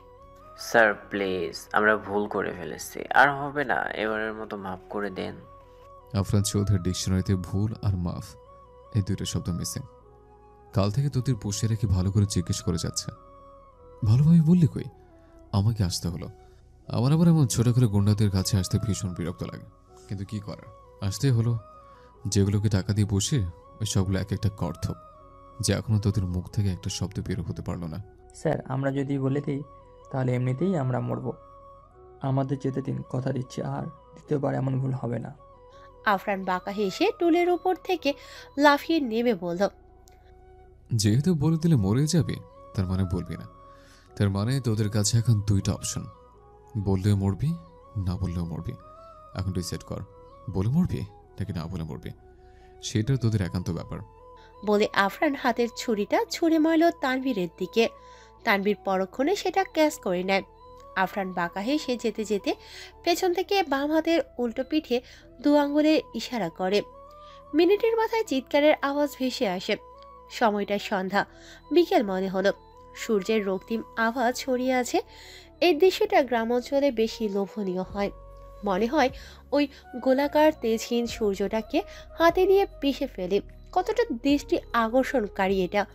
স্যার প্লিজ, আমরা ভুল করে ফেলেছি, আর হবে না, এবারের মতো মাফ করে দেন। আফরান চৌধুরীর ডিকশনারিতে ভুল আর মাফ এই দুটো শব্দ মিসিং। কাল থেকে তোদের বসে রেখে ভালো করে জিজ্ঞেস করে যাচ্ছে। ভালোভাবে বললি কই? আমাকে আসতে হলো। আমার আবার এমন ছোট করে গুন্ডাদের কাছে আসতে ভীষণ বিরক্ত লাগে, কিন্তু কি করার, আসতেই হলো। যেগুলোকে টাকা দিয়ে বসে ওই সবগুলো এক একটা কর্থব, যে এখনো তোদের মুখ থেকে একটা শব্দ বের হতে পারলো না। স্যার, আমরা যদি বলে দিই তাহলে এমনিতেই আমরা মরবো। আমাদের যেতে দিন, কথা দিচ্ছি, আর দ্বিতীয়বার এমন ভুল হবে না। আফরান বাঁকা হেসে টুলের উপর থেকে লাফিয়ে নেমে বলল, যেহেতু বলে দিলে মরে যাবে, তার মানে বলবি না। তার মানে তোদের কাছে এখন দুইটা অপশন, বললেও মরবি, না বললেও মরবি। এখন ডিসাইড কর, বলে মরবি নাকি না বলে মরবি, সেটা তোদের একান্ত ব্যাপার। বলে আফরান হাতের ছুরিটা ছুঁড়ে মারল তানভীরের দিকে। তানভীর পরক্ষণে সেটা ক্যাচ করে নেয়। আফরান বাঁকা হেসে যেতে যেতে পেছন থেকে বাম হাতের উল্টো পিঠে 2 আঙ্গুলের ইশারা করে। মিনিটের মাথায় চিৎকারের আওয়াজ ভেসে আসে। সময়টা সন্ধ্যা বিকেল মনে হলো। সূর্যের রক্তিম আভা ছড়িয়ে আছে। এই দৃশ্যটা গ্রাম অঞ্চলে বেশি লোভনীয় হয়। মনে হয় ওই গোলাকার তেজহীন সূর্যটাকে হাতে দিয়ে পিষে ফেলে। কতটা দৃষ্টি আকর্ষণকারী এটা।